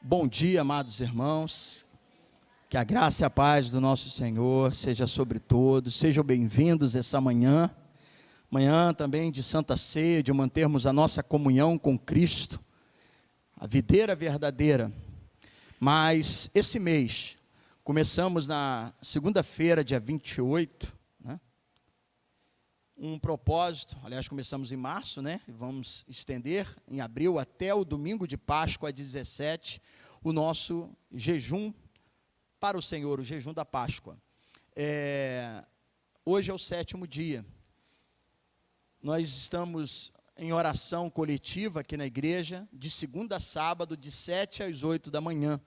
Bom dia, amados irmãos, que a graça e a paz do nosso Senhor seja sobre todos, sejam bem-vindos essa manhã também de Santa Ceia, de mantermos a nossa comunhão com Cristo, a videira verdadeira. Mas esse mês, começamos na segunda-feira, dia 28, um propósito, aliás, começamos em março, vamos estender em abril até o domingo de Páscoa, 17, o nosso jejum para o Senhor, o jejum da Páscoa. Hoje é o 7º dia. Nós estamos em oração coletiva aqui na igreja, de segunda a sábado, de 7 às 8 da manhã.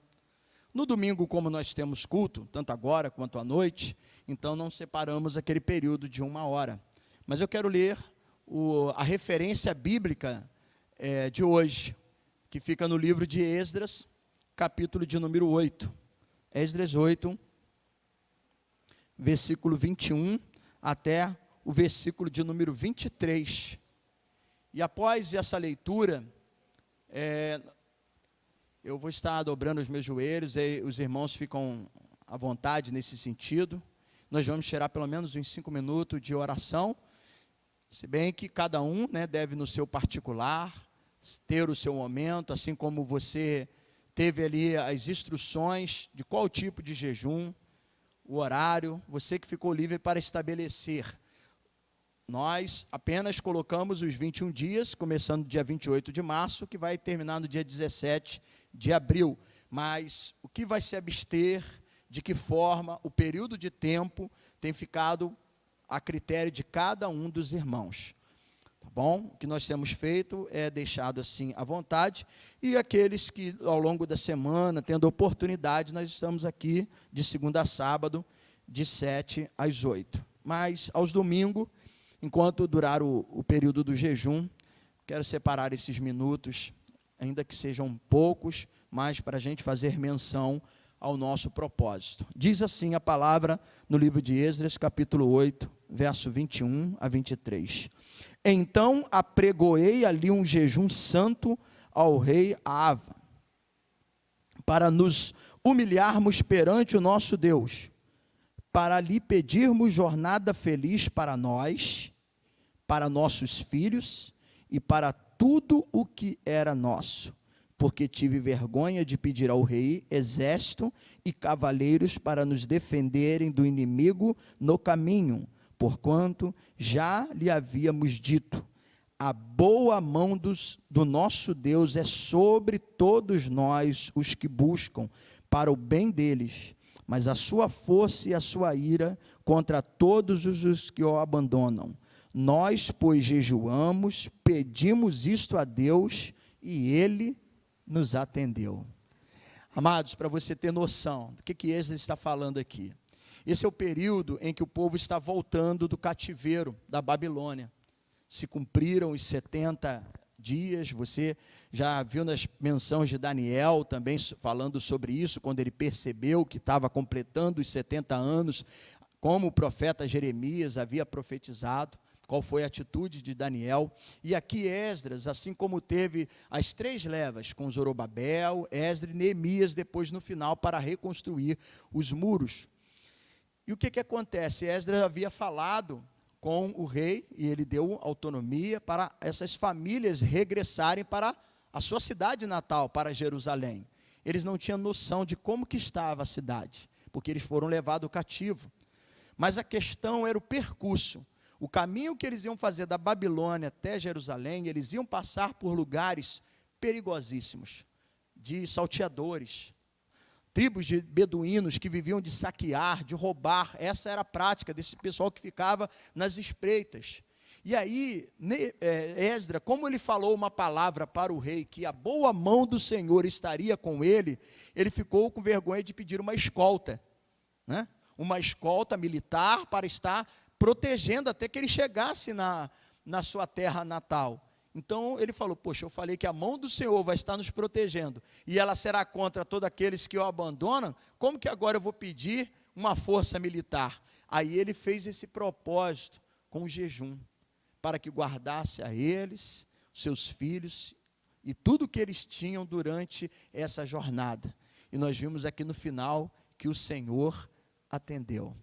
No domingo, como nós temos culto, tanto agora quanto à noite, então não separamos aquele período de 1 hora. Mas eu quero ler a referência bíblica de hoje, que fica no livro de Esdras, capítulo de número 8. Esdras 8, versículo 21 até o versículo de número 23. E após essa leitura, eu vou estar dobrando os meus joelhos, e os irmãos ficam à vontade nesse sentido. Nós vamos tirar pelo menos uns 5 minutos de oração, se bem que cada um deve no seu particular ter o seu momento, assim como você teve ali as instruções de qual tipo de jejum, o horário, você que ficou livre para estabelecer. Nós apenas colocamos os 21 dias, começando no dia 28 de março, que vai terminar no dia 17 de abril. Mas o que vai se abster, de que forma, o período de tempo tem ficado a critério de cada um dos irmãos. Tá bom? O que nós temos feito é deixado assim à vontade, e aqueles que ao longo da semana, tendo oportunidade, nós estamos aqui de segunda a sábado, de 7 às 8. Mas aos domingos, enquanto durar o período do jejum, quero separar esses minutos, ainda que sejam poucos, mas para a gente fazer menção ao nosso propósito. Diz assim a palavra no livro de Esdras, capítulo 8, verso 21 a 23. Então apregoei ali um jejum santo ao rei Ava, para nos humilharmos perante o nosso Deus, para lhe pedirmos jornada feliz para nós, para nossos filhos e para tudo o que era nosso, porque tive vergonha de pedir ao rei exército e cavaleiros para nos defenderem do inimigo no caminho, porquanto já lhe havíamos dito: a boa mão do nosso Deus é sobre todos nós os que buscam para o bem deles, mas a sua força e a sua ira contra todos os que o abandonam. Nós, pois, jejuamos, pedimos isto a Deus, e Ele nos atendeu. Amados, para você ter noção do que Esdras está falando aqui, esse é o período em que o povo está voltando do cativeiro da Babilônia. Se cumpriram os 70 dias, você já viu nas menções de Daniel também falando sobre isso, quando ele percebeu que estava completando os 70 anos, como o profeta Jeremias havia profetizado. Qual foi a atitude de Daniel? E aqui Esdras, assim como teve as 3 levas, com Zorobabel, Esdras e Neemias, depois no final, para reconstruir os muros. E o que acontece? Esdras havia falado com o rei, e ele deu autonomia para essas famílias regressarem para a sua cidade natal, para Jerusalém. Eles não tinham noção de como que estava a cidade, porque eles foram levados cativo. Mas a questão era o percurso. O caminho que eles iam fazer da Babilônia até Jerusalém, eles iam passar por lugares perigosíssimos, de salteadores, tribos de beduínos que viviam de saquear, de roubar. Essa era a prática desse pessoal que ficava nas espreitas. E aí, Esdras, como ele falou uma palavra para o rei, que a boa mão do Senhor estaria com ele, ele ficou com vergonha de pedir uma escolta, uma escolta militar para estar protegendo até que ele chegasse na sua terra natal. Então ele falou: poxa, eu falei que a mão do Senhor vai estar nos protegendo, e ela será contra todos aqueles que o abandonam, como que agora eu vou pedir uma força militar? Aí ele fez esse propósito com o jejum, para que guardasse a eles, seus filhos e tudo que eles tinham durante essa jornada. E nós vimos aqui no final que o Senhor atendeu.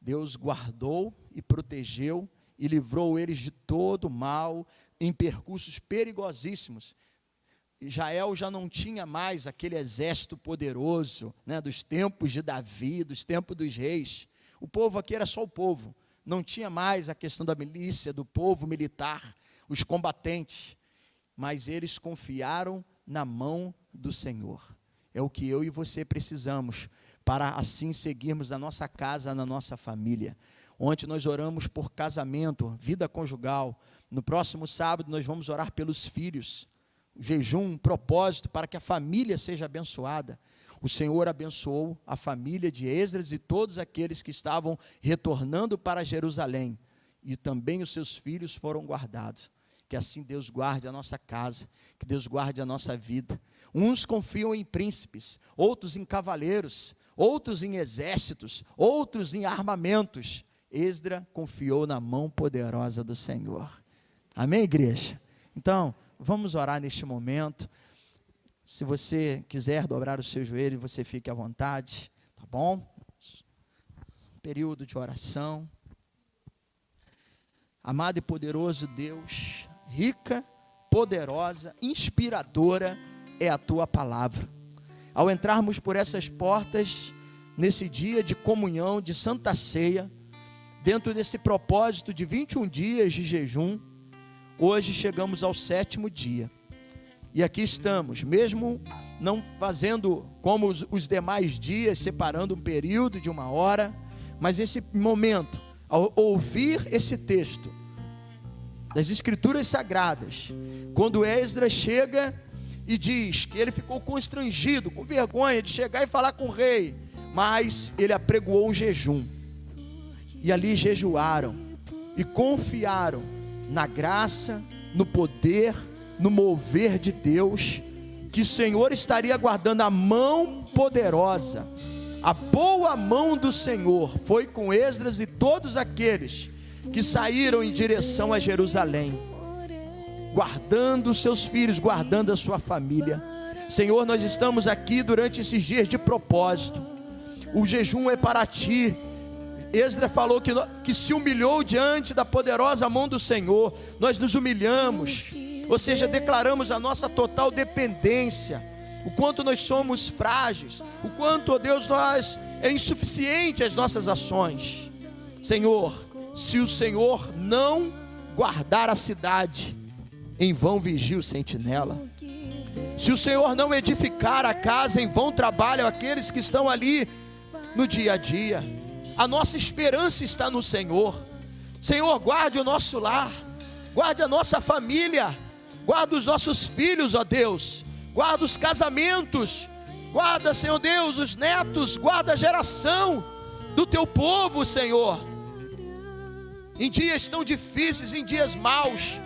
Deus guardou e protegeu e livrou eles de todo mal em percursos perigosíssimos. Israel já não tinha mais aquele exército poderoso, né, dos tempos de Davi, dos tempos dos reis. O povo aqui era só o povo, não tinha mais a questão da milícia, do povo militar, os combatentes, mas eles confiaram na mão do Senhor. É o que eu e você precisamos, para assim seguirmos na nossa casa, na nossa família. Ontem nós oramos por casamento, vida conjugal. No próximo sábado nós vamos orar pelos filhos. O jejum, um propósito para que a família seja abençoada. O Senhor abençoou a família de Esdras e todos aqueles que estavam retornando para Jerusalém. E também os seus filhos foram guardados. Que assim Deus guarde a nossa casa, que Deus guarde a nossa vida. Uns confiam em príncipes, outros em cavaleiros, outros em exércitos, outros em armamentos. Esdras confiou na mão poderosa do Senhor. Amém, igreja? Então, vamos orar neste momento. Se você quiser dobrar o seu joelho, você fique à vontade, tá bom? Período de oração. Amado e poderoso Deus, rica, poderosa, inspiradora é a tua palavra. Ao entrarmos por essas portas, nesse dia de comunhão, de santa ceia, dentro desse propósito de 21 dias de jejum, hoje chegamos ao 7º dia. E aqui estamos, mesmo não fazendo como os demais dias, separando um período de 1 hora, mas esse momento, ao ouvir esse texto das Escrituras Sagradas, quando Esdras chega e diz que ele ficou constrangido, com vergonha de chegar e falar com o rei, mas ele apregoou um jejum, e ali jejuaram, e confiaram na graça, no poder, no mover de Deus, que o Senhor estaria guardando. A mão poderosa, a boa mão do Senhor foi com Esdras e todos aqueles que saíram em direção a Jerusalém, guardando os seus filhos, guardando a sua família. Senhor, nós estamos aqui durante esses dias de propósito. O jejum é para ti. Esdras falou que se humilhou diante da poderosa mão do Senhor. Nós nos humilhamos, ou seja, declaramos a nossa total dependência, o quanto nós somos frágeis, o quanto, ó Deus, nós é insuficiente as nossas ações. Senhor, se o Senhor não guardar a cidade, em vão vigia o sentinela. Se o Senhor não edificar a casa, em vão trabalham aqueles que estão ali no dia a dia. A nossa esperança está no Senhor. Senhor, guarde o nosso lar, guarde a nossa família, guarda os nossos filhos, ó Deus, guarda os casamentos, guarda, Senhor Deus, os netos, guarda a geração do teu povo, Senhor. Em dias tão difíceis, em dias maus,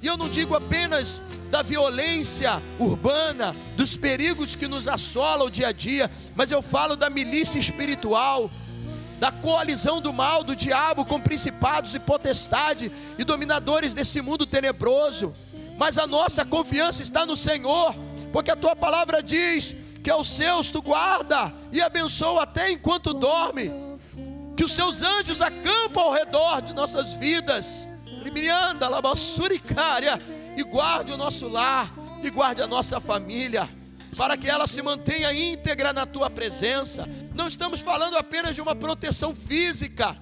e eu não digo apenas da violência urbana, dos perigos que nos assolam o dia a dia, mas eu falo da milícia espiritual, da coalizão do mal, do diabo com principados e potestade e dominadores desse mundo tenebroso. Mas a nossa confiança está no Senhor, porque a tua palavra diz que aos seus tu guarda e abençoa até enquanto dorme, que os seus anjos acampam ao redor de nossas vidas, e guarde o nosso lar, e guarde a nossa família, para que ela se mantenha íntegra na tua presença. Não estamos falando apenas de uma proteção física,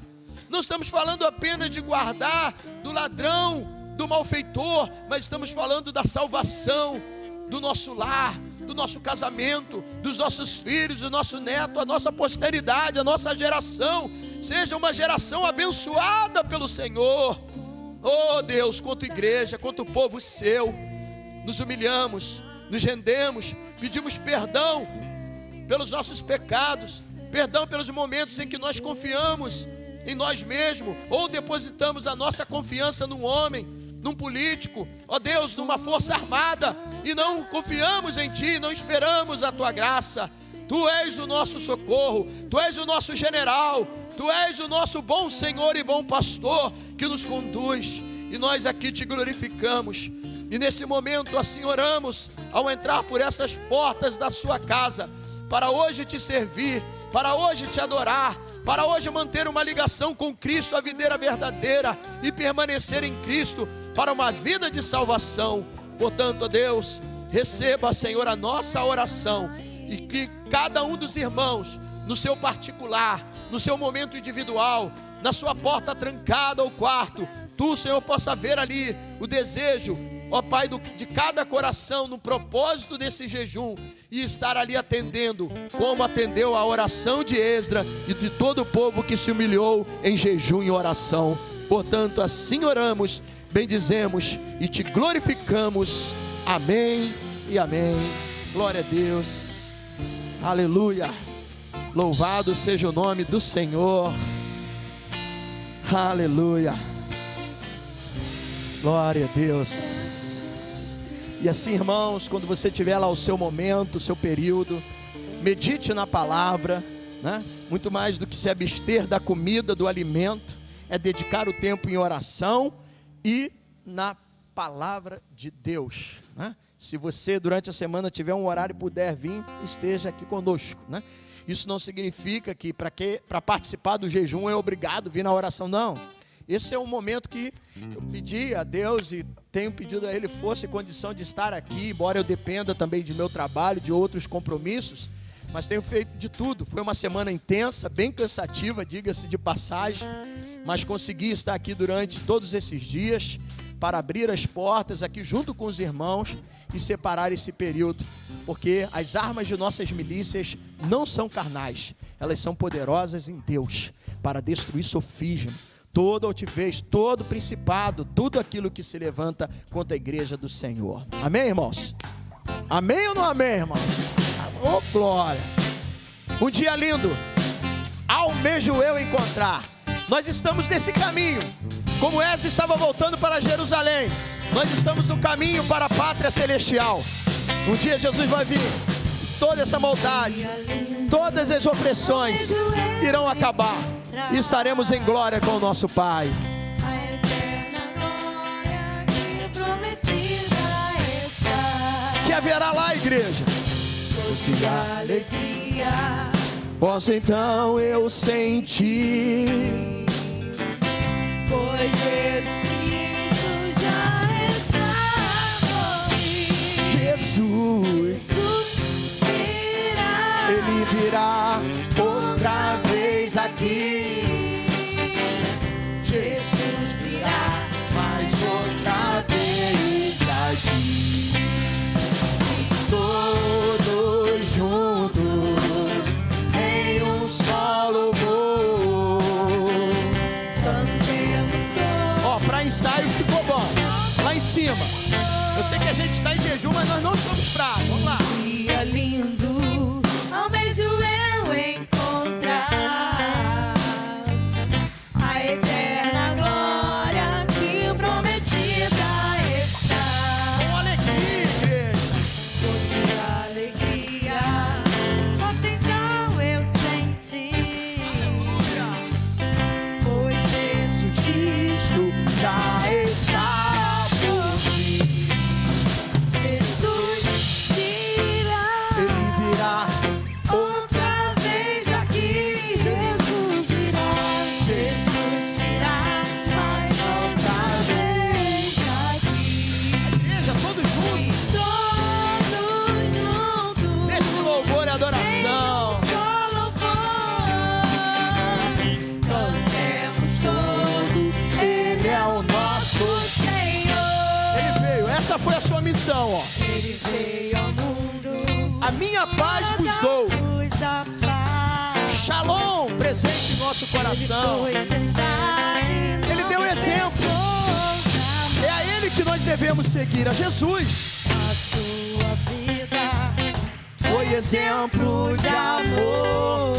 não estamos falando apenas de guardar do ladrão, do malfeitor, mas estamos falando da salvação do nosso lar, do nosso casamento, dos nossos filhos, do nosso neto, a nossa posteridade, a nossa geração seja uma geração abençoada pelo Senhor. Oh Deus, quanto igreja, quanto povo seu, nos humilhamos, nos rendemos, pedimos perdão pelos nossos pecados, perdão pelos momentos em que nós confiamos em nós mesmos, ou depositamos a nossa confiança num homem, num político, ó Deus, numa força armada, e não confiamos em Ti, não esperamos a Tua graça. Tu és o nosso socorro, Tu és o nosso general, Tu és o nosso bom Senhor e bom pastor, que nos conduz, e nós aqui Te glorificamos. E nesse momento assim oramos, ao entrar por essas portas da sua casa, para hoje te servir, para hoje te adorar, para hoje manter uma ligação com Cristo, a videira verdadeira, e permanecer em Cristo para uma vida de salvação. Portanto, ó Deus, receba, Senhor, a nossa oração, e que cada um dos irmãos, no seu particular, no seu momento individual, na sua porta trancada ou quarto, tu, Senhor, possa ver ali o desejo, ó Pai, de cada coração, no propósito desse jejum, e estar ali atendendo, como atendeu a oração de Esdra e de todo o povo que se humilhou em jejum e oração. Portanto, assim oramos, bendizemos e te glorificamos. Amém e amém. Glória a Deus. Aleluia. Louvado seja o nome do Senhor. Aleluia. Glória a Deus. E assim, irmãos, quando você tiver lá o seu momento, o seu período, medite na palavra, né? Muito mais do que se abster da comida, do alimento, é dedicar o tempo em oração e na palavra de Deus, né? Se você durante a semana tiver um horário e puder vir, esteja aqui conosco, né? Isso não significa que para participar do jejum é obrigado vir na oração, não. Esse é um momento que eu pedi a Deus e tenho pedido a Ele força e condição de estar aqui, embora eu dependa também de meu trabalho, de outros compromissos, mas tenho feito de tudo. Foi uma semana intensa, bem cansativa, diga-se de passagem, mas consegui estar aqui durante todos esses dias para abrir as portas aqui junto com os irmãos e separar esse período, porque as armas de nossas milícias não são carnais, elas são poderosas em Deus para destruir sofisma, toda altivez, todo principado, tudo aquilo que se levanta contra a igreja do Senhor. Amém, irmãos? Amém ou não amém, irmãos? Oh, glória! Um dia lindo, almejo eu encontrar. Nós estamos nesse caminho, como Esdra estava voltando para Jerusalém, nós estamos no caminho para a pátria celestial. Um dia Jesus vai vir, toda essa maldade, todas as opressões irão acabar, e estaremos em glória com o nosso Pai. A eterna glória que prometida está. Que haverá lá, igreja? Doce alegria, Posso então eu sentir, pois Jesus Cristo já está comigo. Jesus, virá, Ele virá outra vez aqui. Jesus virá Mais outra vez aqui, todos juntos em um só louvor. cantemos todos. Ó, para ensaio ficou bom, lá em cima. Eu sei que a gente está em jejum, mas nós não somos fracos. Vamos lá. Dia lindo, almejo eu encontrar a eterna glória que prometida está. Com alegria, igreja. Doce alegria, posso então eu sentir, Aleluia. pois Jesus Cristo já está por vir. Jesus virá. Ele virá Outra vez aqui, Jesus virá, mais outra vez aqui, igreja, todos juntos, todos juntos, nesse louvor e em adoração. um só louvor, cantemos todos, Ele é o nosso Senhor. Ele veio, essa foi a sua missão, ó. Ele veio ao mundo, A minha paz vos dou. luz a paz. Shalom, presente em nosso coração. Ele deu exemplo. É a Ele que nós devemos seguir, a Jesus. A sua vida Foi exemplo de amor.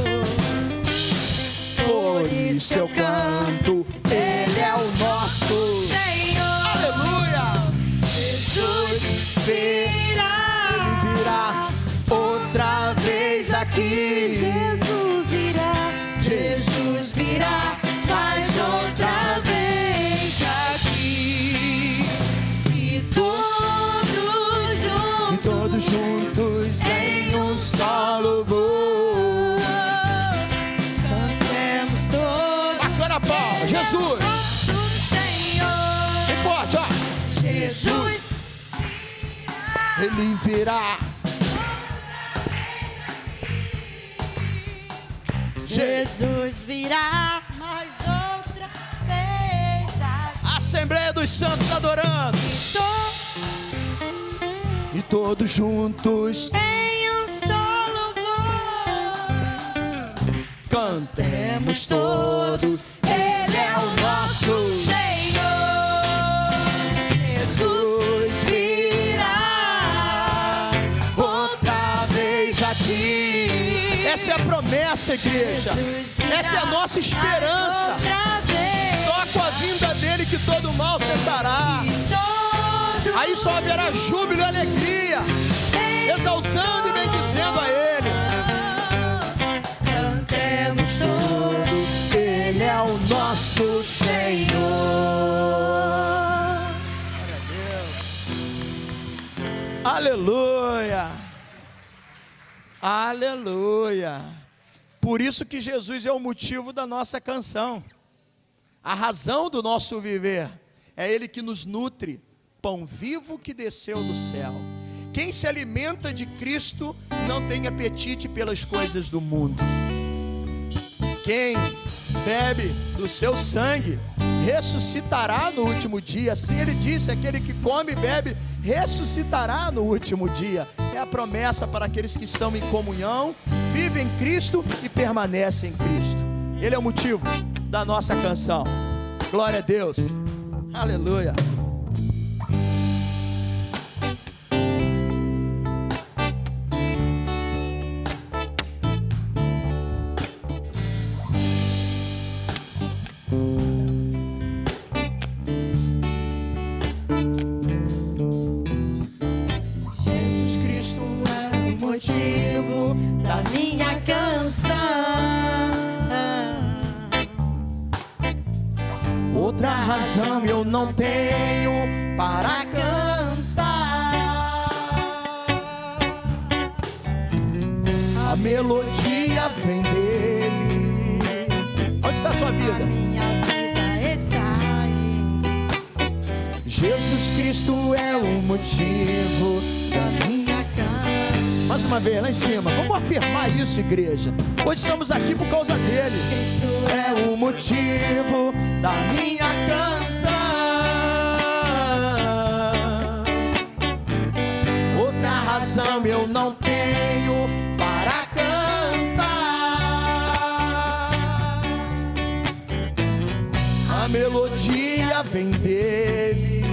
Por isso eu canto, Ele é o nosso Senhor. Aleluia. Jesus virá. Ele virá outra vez aqui. Jesus virá mais outra vez aqui. E todos Jesus. nosso Senhor. Bem forte, ó. Jesus Ele virá. Jesus virá mais outra vez. Assembleia dos Santos adorando. E todos juntos Em um só louvor cantemos todos. Ele é o nosso Senhor. Jesus virá Outra vez aqui. Essa é a promessa, igreja. Essa é a nossa esperança. outra vez. Só com a vinda dele que todo mal cessará. Todos Aí só haverá júbilo e alegria, exaltando e bendizendo a ele. cantemos todos. Ele é o nosso Senhor. Aleluia. Aleluia. Por isso que Jesus é o motivo da nossa canção. A razão do nosso viver. É Ele que nos nutre. Pão vivo que desceu do céu. Quem se alimenta de Cristo não tem apetite pelas coisas do mundo. Quem bebe do seu sangue ressuscitará no último dia. Assim ele disse: aquele que come e bebe ressuscitará no último dia. É a promessa para aqueles que estão em comunhão, vivem em Cristo e permanecem em Cristo. Ele é o motivo da nossa canção. Glória a Deus. Aleluia. Jesus Cristo é o motivo Da minha canção. Outra razão eu não tenho para cantar. A melodia vem dele. Onde está a sua A vida? minha vida está em Jesus Cristo é o motivo. da minha canção. Mais uma vez, lá em cima. Vamos afirmar isso, igreja. Hoje estamos aqui por causa dele. Cristo É o motivo da minha canção. Outra razão eu não tenho para cantar. A melodia vem dele.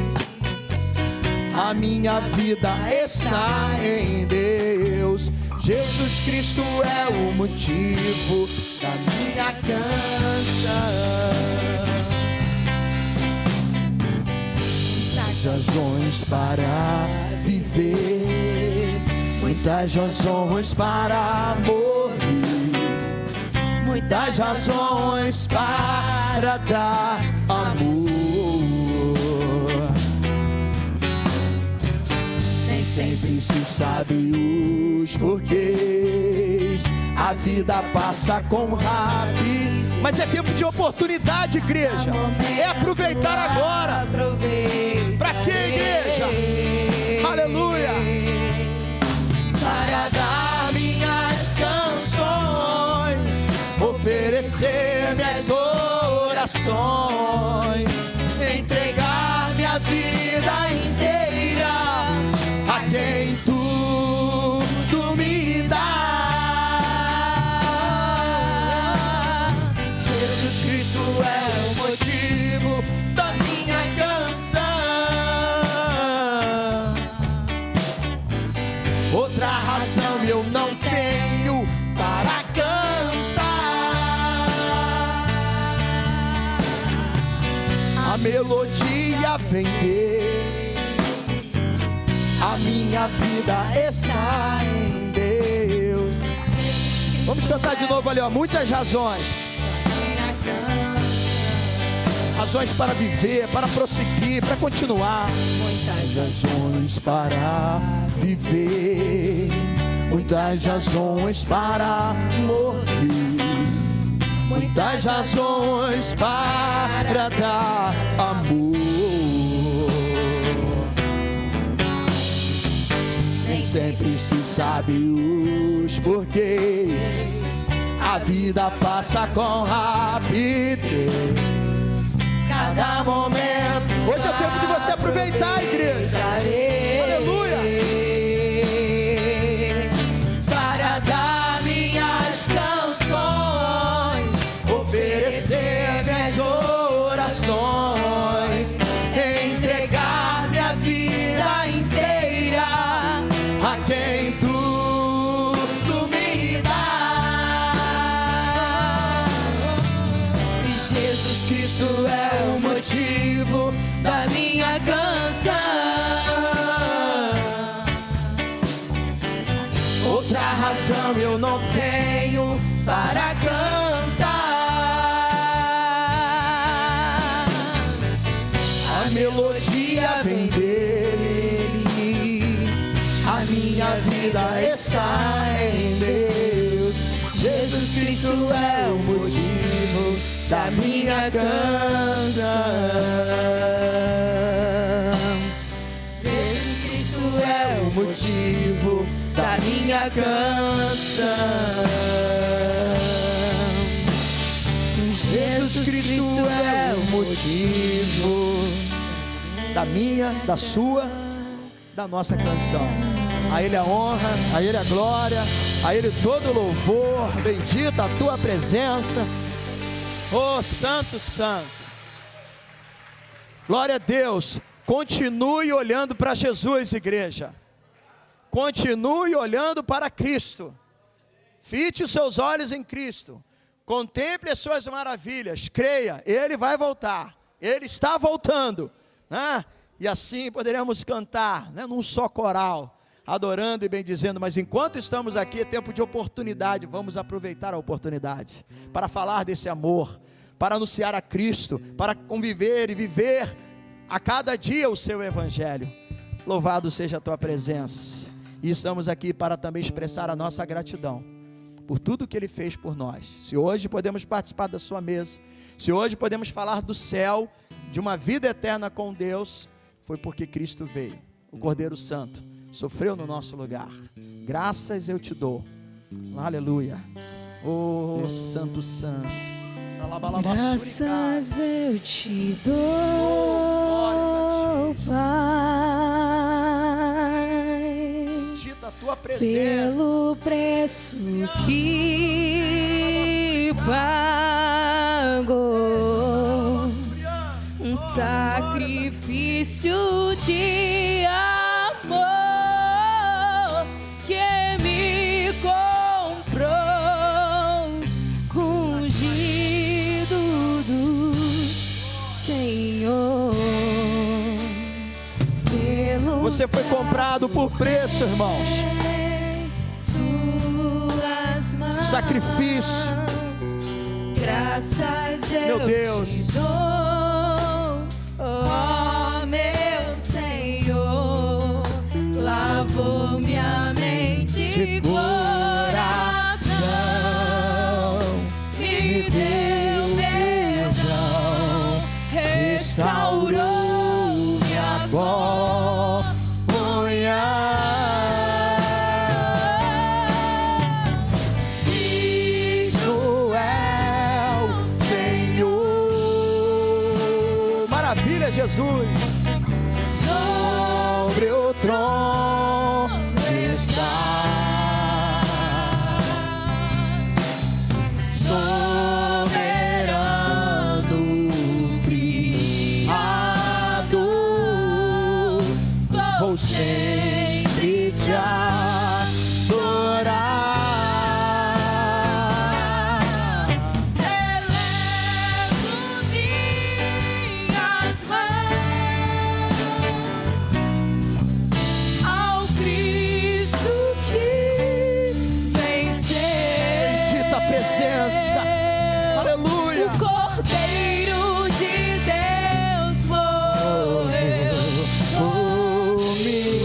A minha vida está em Deus. Jesus Cristo é o motivo da minha canção. Muitas razões para viver, muitas razões para morrer, muitas razões para dar amor. Nem sempre se sabe os porquês. A vida passa com rápido, mas é tempo de oportunidade, igreja. É aproveitar agora. Pra quê, igreja? Aleluia. Para dar minhas canções, oferecer minhas orações, entregar minha vida inteira a quem tudo me dá. Jesus Cristo é o motivo da minha canção. Outra razão eu não tenho para cantar. A melodia vem dele. A minha vida está em Deus. Vamos cantar de novo ali, ó. Muitas razões. Razões para viver, para prosseguir, para continuar. Muitas razões para viver, muitas razões para morrer, muitas razões para dar amor. Nem sempre se sabe os porquês, a vida passa com rapidez. Cada momento. Hoje é o tempo de você aproveitar, igreja. Aleluia. Para dar minhas canções, oferecer minhas orações, entregar minha vida inteira a quem tudo me dá. E Jesus Cristo é o motivo da minha canção. Outra razão eu não tenho para cantar. A melodia vem dele, a minha vida está em Deus. Jesus Cristo é o motivo da minha canção. Jesus Cristo é o motivo da minha canção. Jesus Cristo é o motivo da minha, da sua, da nossa canção. A Ele a honra, a Ele a glória, a Ele todo o louvor. Bendita a tua presença. Oh, Santo, Santo. Glória a Deus. Continue olhando para Jesus, igreja. Continue olhando para Cristo. Fite os seus olhos em Cristo. Contemple as suas maravilhas. Creia, Ele vai voltar. Ele está voltando, né? E assim poderemos cantar, né, num só coral, adorando e bendizendo. Mas enquanto estamos aqui, é tempo de oportunidade. Vamos aproveitar a oportunidade para falar desse amor, para anunciar a Cristo, para conviver e viver a cada dia o seu evangelho. Louvado seja a tua presença. E estamos aqui para também expressar a nossa gratidão por tudo que Ele fez por nós. Se hoje podemos participar da sua mesa, se hoje podemos falar do céu, de uma vida eterna com Deus, foi porque Cristo veio, o Cordeiro Santo, sofreu no nosso lugar. Graças eu te dou. Aleluia. Oh, Santo, Santo. Graças eu te dou, Pai, a tua presença, pelo preço que pagou, um sacrifício de amor que me comprou, ungido do Senhor. Você foi comprado por preço, irmãos. Suas mãos, sacrifício. Graças meu Deus, te dou, oh meu Senhor, lavou minha mente de coração, me deu perdão, restaurou minha glória. Jesus, sobre o trono está, soberano Criador, vou sempre te adorar. Aleluia. O Cordeiro de Deus morreu por mim.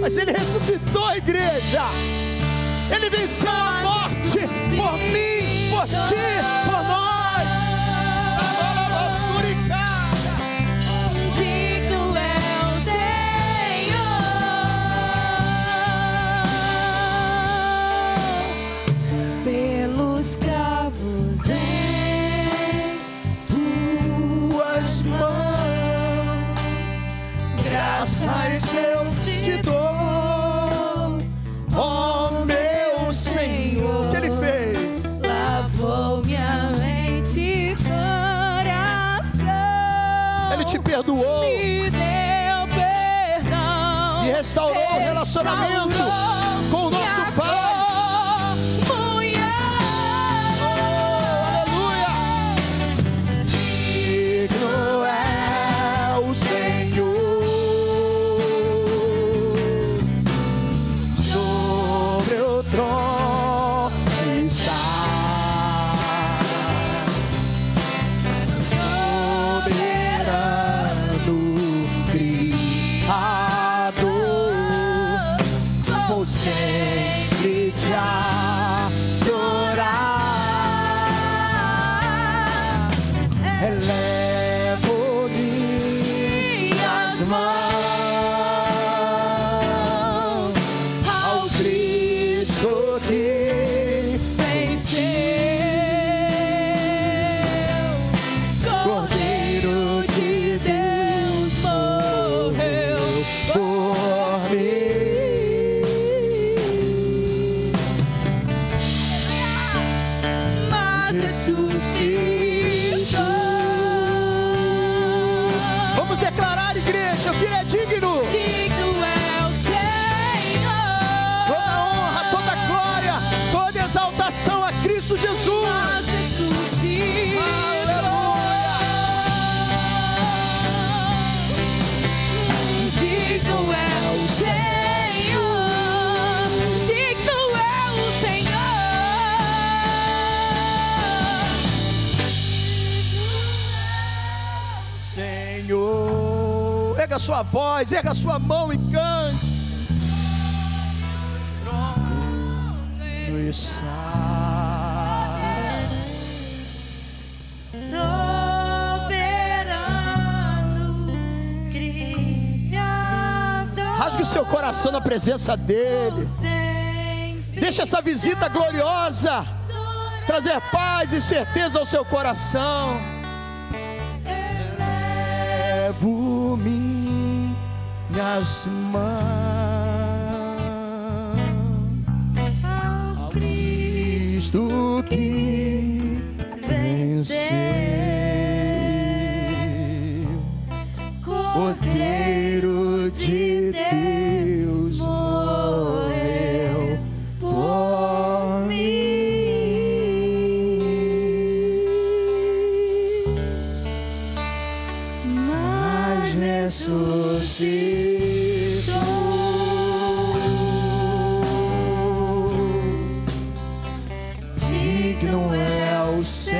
Mas Ele ressuscitou, igreja. Ele venceu a morte. morte, por mim, por ti, por nós. Digno é o Senhor, pelos cravos em suas mãos, graças eu te dou, ó meu Senhor. O que Ele fez? Lavou minha mente e coração, Ele te perdoou, me deu perdão e restaurou o relacionamento com o nosso Pai. Digno é o Senhor, sobre o trono está, soberano Criador, vou sempre te adorar. Elevo minhas mãos ao Cristo que Venceu, Cordeiro de Deus morreu por mim, mas ressuscitou. Vamos declarar, igreja, que Ele é digno. Digno é o Senhor, Toda honra, toda glória, toda exaltação a Cristo Jesus. mas ressuscitou. Aleluia. Digno é o Senhor, digno é o Senhor, erga sua voz, erga sua mão e cante. Trono está, soberano Criador. rasgue o seu coração na presença dEle. Sempre Deixa essa visita gloriosa trazer paz e certeza ao seu coração. Levo minhas mãos ao Cristo que venceu, Cordeiro de Deus morreu por mim, mas ressuscitou. Digno é o Senhor.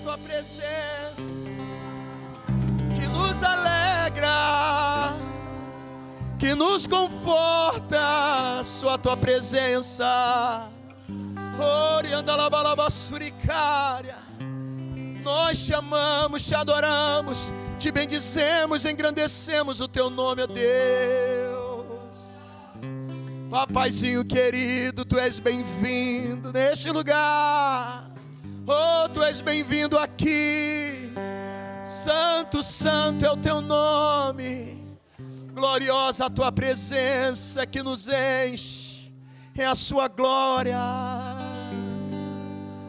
Tua presença que nos alegra, que nos conforta, só a tua presença. Oriandalabalabassuricária, nós te amamos, te adoramos, te bendizemos, engrandecemos o teu nome, ó Deus. Papaizinho querido, tu és bem-vindo neste lugar. Oh, tu és bem-vindo aqui. Santo, santo é o teu nome. Gloriosa a tua presença que nos enche em a sua glória.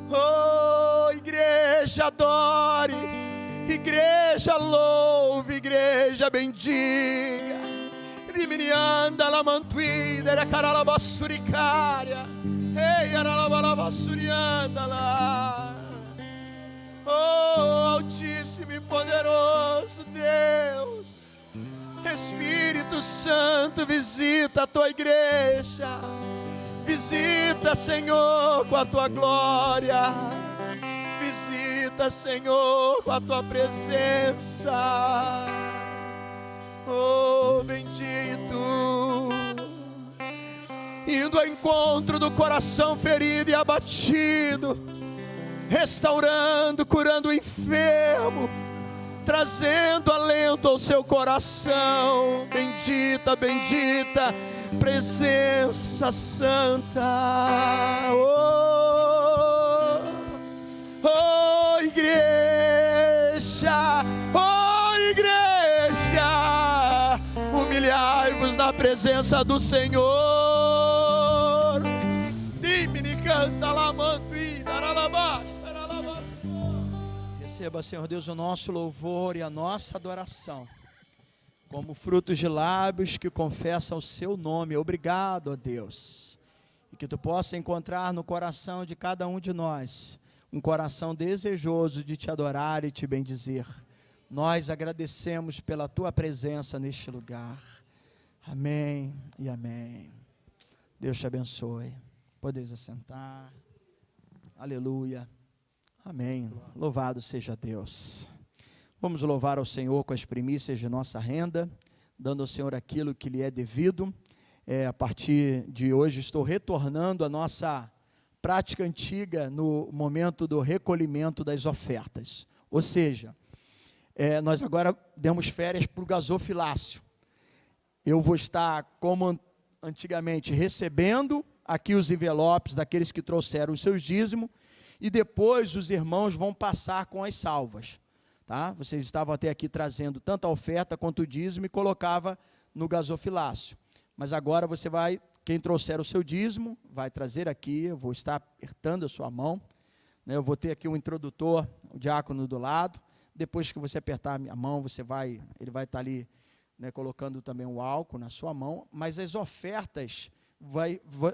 Oh, igreja adore, igreja louve, igreja bendiga. Riminianda la mantuida, era caralabassuricaria. Ei, aralabassurianda lá. Oh, altíssimo e poderoso Deus, Espírito Santo, visita a tua igreja. Visita, Senhor, com a tua glória. Visita, Senhor, com a tua presença. Oh, bendito. Indo ao encontro do coração ferido e abatido, restaurando, curando o enfermo, trazendo alento ao seu coração. Bendita, bendita presença santa. Oh, oh igreja, oh igreja, humilhai-vos na presença do Senhor. Dimini canta lamantuida, receba, Senhor Deus, o nosso louvor e a nossa adoração, como frutos de lábios que confessam o seu nome. Obrigado, ó Deus, e que tu possa encontrar no coração de cada um de nós um coração desejoso de te adorar e te bendizer. Nós agradecemos pela tua presença neste lugar. Amém e amém. Deus te abençoe. Podeis assentar. Aleluia. Amém. Louvado seja Deus. Vamos louvar ao Senhor com as primícias de nossa renda, dando ao Senhor aquilo que lhe é devido. A partir de hoje estou retornando à nossa prática antiga no momento do recolhimento das ofertas. Ou seja, nós agora demos férias para o gasofilácio. Eu vou estar, como antigamente, recebendo aqui os envelopes daqueles que trouxeram os seus dízimos, e depois os irmãos vão passar com as salvas. Tá? Vocês estavam até aqui trazendo tanto a oferta quanto o dízimo e colocava no gasofilácio. Mas agora você vai, quem trouxer o seu dízimo, vai trazer aqui, eu vou estar apertando a sua mão, né? Eu vou ter aqui um introdutor, o diácono do lado. Depois que você apertar a minha mão, ele vai estar ali, né, colocando também o álcool na sua mão. Mas as ofertas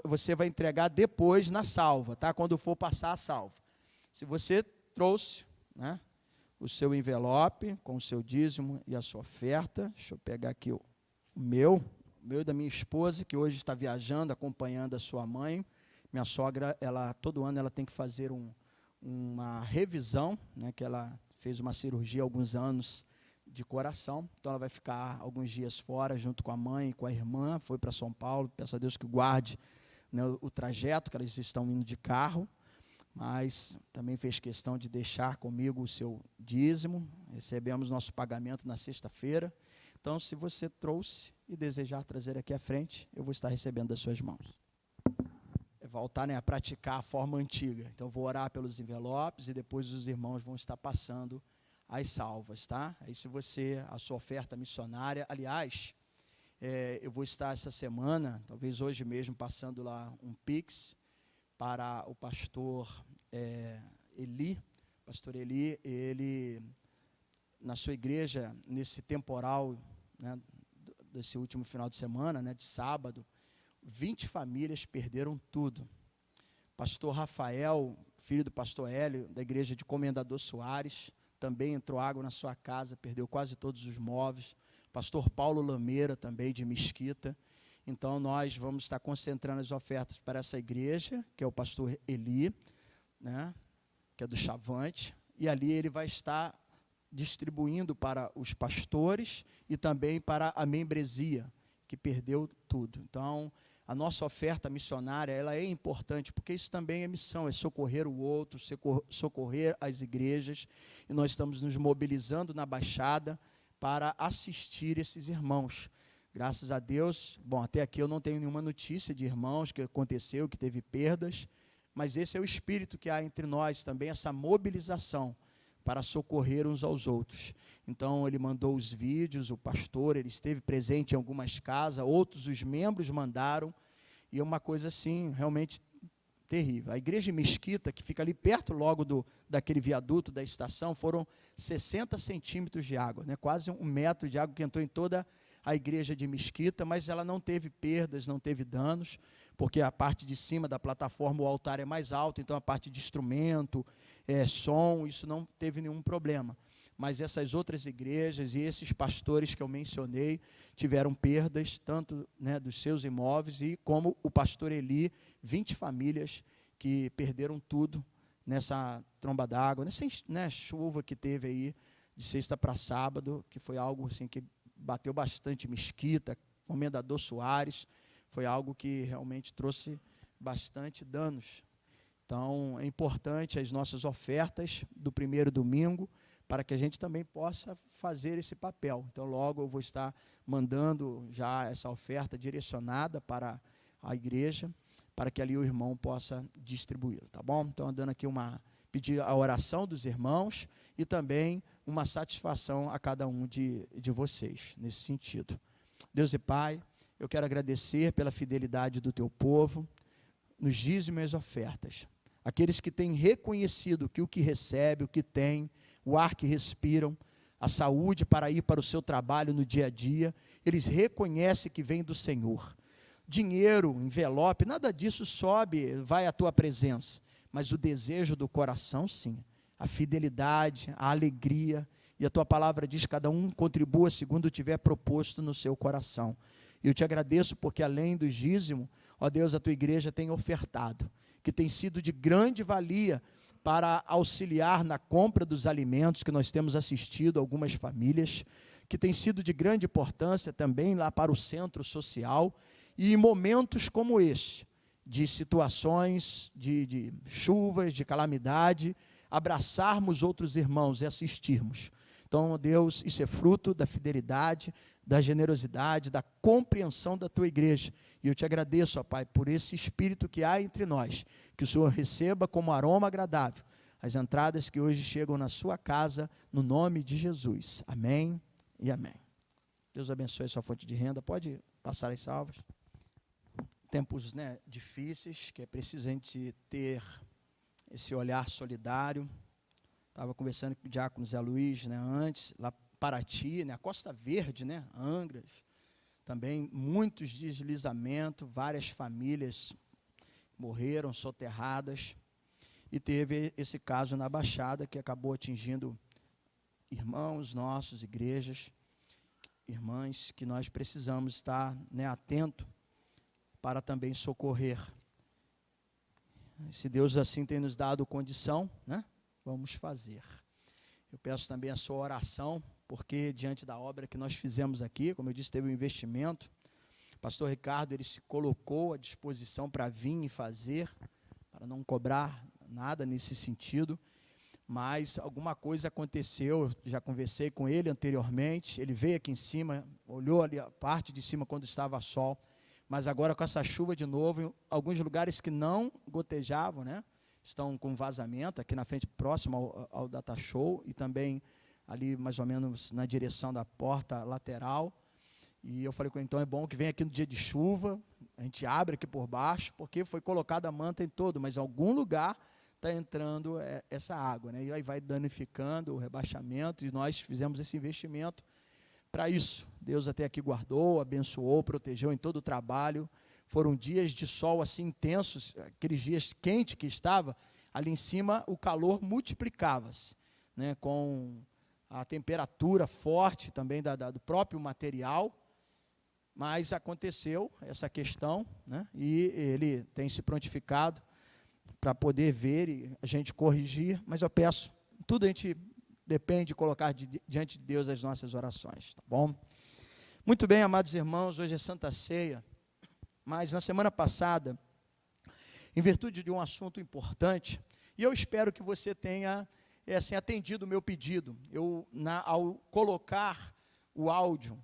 você vai entregar depois na salva, tá? Quando for passar a salva. Se você trouxe, né, o seu envelope com o seu dízimo e a sua oferta, deixa eu pegar aqui o meu e da minha esposa, que hoje está viajando, acompanhando a sua mãe. Minha sogra, todo ano ela tem que fazer uma revisão, né, que ela fez uma cirurgia há alguns anos de coração, então ela vai ficar alguns dias fora, junto com a mãe e com a irmã. Foi para São Paulo, peço a Deus que guarde, né, o trajeto, que elas estão indo de carro, mas também fez questão de deixar comigo o seu dízimo. Recebemos nosso pagamento na sexta-feira. Então, se você trouxe e desejar trazer aqui à frente, eu vou estar recebendo das suas mãos. Voltar, né, a praticar a forma antiga. Então, vou orar pelos envelopes e depois os irmãos vão estar passando as salvas, tá? Aí, se você, a sua oferta missionária, aliás, eu vou estar essa semana, talvez hoje mesmo, passando lá um Pix para o pastor Eli. Pastor Eli, ele, na sua igreja, nesse temporal, né, desse último final de semana, né, de sábado, 20 famílias perderam tudo. Pastor Rafael, filho do pastor Hélio, da igreja de Comendador Soares, também entrou água na sua casa, perdeu quase todos os móveis. Pastor Paulo Lameira, também de Mesquita. Então, nós vamos estar concentrando as ofertas para essa igreja, que é o pastor Eli, né, que é do Chavante, e ali ele vai estar distribuindo para os pastores e também para a membresia, que perdeu tudo. Então, a nossa oferta missionária, ela é importante, porque isso também é missão, é socorrer o outro, socorrer as igrejas, e nós estamos nos mobilizando na Baixada para assistir esses irmãos. Graças a Deus, bom, até aqui eu não tenho nenhuma notícia de irmãos que aconteceu, que teve perdas, mas esse é o espírito que há entre nós também, essa mobilização para socorrer uns aos outros. Então, ele mandou os vídeos, o pastor, ele esteve presente em algumas casas, outros, os membros mandaram, e é uma coisa assim, realmente terrível. A igreja de Mesquita, que fica ali perto logo daquele viaduto da estação, foram 60 centímetros de água, né? Quase 1 metro de água que entrou em toda a igreja de Mesquita, mas ela não teve perdas, não teve danos, porque a parte de cima da plataforma, o altar é mais alto, então a parte de instrumento, som, isso não teve nenhum problema. Mas essas outras igrejas e esses pastores que eu mencionei tiveram perdas, tanto, né, dos seus imóveis, e como o pastor Eli, 20 famílias que perderam tudo nessa tromba d'água, nessa, né, chuva que teve aí de sexta para sábado, que foi algo assim que bateu bastante Mesquita, Comendador Soares, foi algo que realmente trouxe bastante danos. Então, é importante as nossas ofertas do primeiro domingo, para que a gente também possa fazer esse papel. Então, logo eu vou estar mandando já essa oferta direcionada para a igreja, para que ali o irmão possa distribuí-la, tá bom? Então, dando aqui pedir a oração dos irmãos e também uma satisfação a cada um de vocês, nesse sentido. Deus e Pai, eu quero agradecer pela fidelidade do teu povo, nos dízimos e as ofertas. Aqueles que têm reconhecido que o que recebe, o que tem, o ar que respiram, a saúde para ir para o seu trabalho no dia a dia, eles reconhecem que vem do Senhor. Dinheiro, envelope, nada disso sobe, vai à tua presença, mas o desejo do coração, sim, a fidelidade, a alegria, e a tua palavra diz, cada um contribua segundo tiver proposto no seu coração. E eu te agradeço porque além do dízimo, ó Deus, a tua igreja tem ofertado, que tem sido de grande valia para auxiliar na compra dos alimentos, que nós temos assistido algumas famílias, que tem sido de grande importância também lá para o centro social, e em momentos como este, de situações, de chuvas, de calamidade, abraçarmos outros irmãos e assistirmos. Então, Deus, isso é fruto da fidelidade, da generosidade, da compreensão da tua igreja. E eu te agradeço, ó Pai, por esse espírito que há entre nós, que o Senhor receba como aroma agradável as entradas que hoje chegam na sua casa, no nome de Jesus. Amém e amém. Deus abençoe a sua fonte de renda. Pode passar as salvas. Tempos, né, difíceis, que é preciso a gente ter esse olhar solidário. Estava conversando com o diácono Zé Luiz, né, antes, lá Paraty, né, a Costa Verde, né, Angras, também muitos deslizamentos, várias famílias morreram soterradas, e teve esse caso na Baixada, que acabou atingindo irmãos nossos, igrejas, irmãs, que nós precisamos estar, né, atento para também socorrer. Se Deus assim tem nos dado condição, né, vamos fazer. Eu peço também a sua oração, porque diante da obra que nós fizemos aqui, como eu disse, teve um investimento. O pastor Ricardo, ele se colocou à disposição para vir e fazer, para não cobrar nada nesse sentido, mas alguma coisa aconteceu, eu já conversei com ele anteriormente, ele veio aqui em cima, olhou ali a parte de cima quando estava sol, mas agora com essa chuva de novo, em alguns lugares que não gotejavam, né, estão com vazamento, aqui na frente, próximo ao Data Show, e também ali mais ou menos na direção da porta lateral, e eu falei com ele, então é bom que venha aqui no dia de chuva, a gente abre aqui por baixo, porque foi colocada a manta em todo, mas em algum lugar está entrando essa água, né, e aí vai danificando o rebaixamento, e nós fizemos esse investimento para isso. Deus até aqui guardou, abençoou, protegeu em todo o trabalho. Foram dias de sol assim intensos, aqueles dias quentes que estava, ali em cima o calor multiplicava-se, né, com a temperatura forte também do próprio material, mas aconteceu essa questão, né, e ele tem se prontificado para poder ver e a gente corrigir, mas eu peço, tudo a gente depende de colocar diante de Deus as nossas orações, tá bom? Muito bem, amados irmãos, hoje é Santa Ceia, mas na semana passada, em virtude de um assunto importante, e eu espero que você tenha atendido o meu pedido, ao colocar o áudio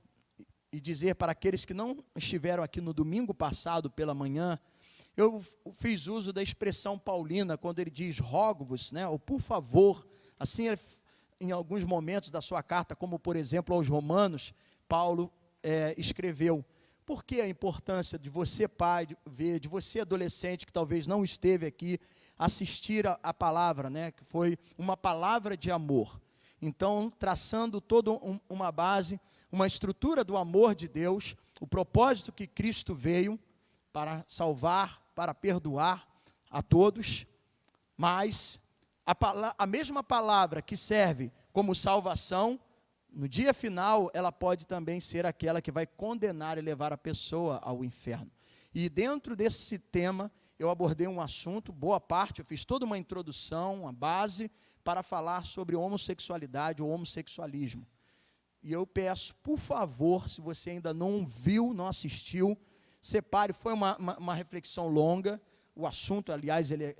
e dizer para aqueles que não estiveram aqui no domingo passado pela manhã, eu fiz uso da expressão paulina, quando ele diz rogo-vos, né, ou por favor, assim, em alguns momentos da sua carta, como por exemplo aos Romanos, Paulo escreveu. Por que a importância de você, pai, de você, adolescente, que talvez não esteve aqui, assistir a palavra, né, que foi uma palavra de amor. Então, traçando toda uma base, uma estrutura do amor de Deus, o propósito que Cristo veio para salvar, para perdoar a todos, mas a mesma palavra que serve como salvação, no dia final, ela pode também ser aquela que vai condenar e levar a pessoa ao inferno. E dentro desse tema, eu abordei um assunto, boa parte, eu fiz toda uma introdução, uma base, para falar sobre homossexualidade ou homossexualismo. E eu peço, por favor, se você ainda não viu, não assistiu, separe, foi uma reflexão longa, o assunto, aliás, ele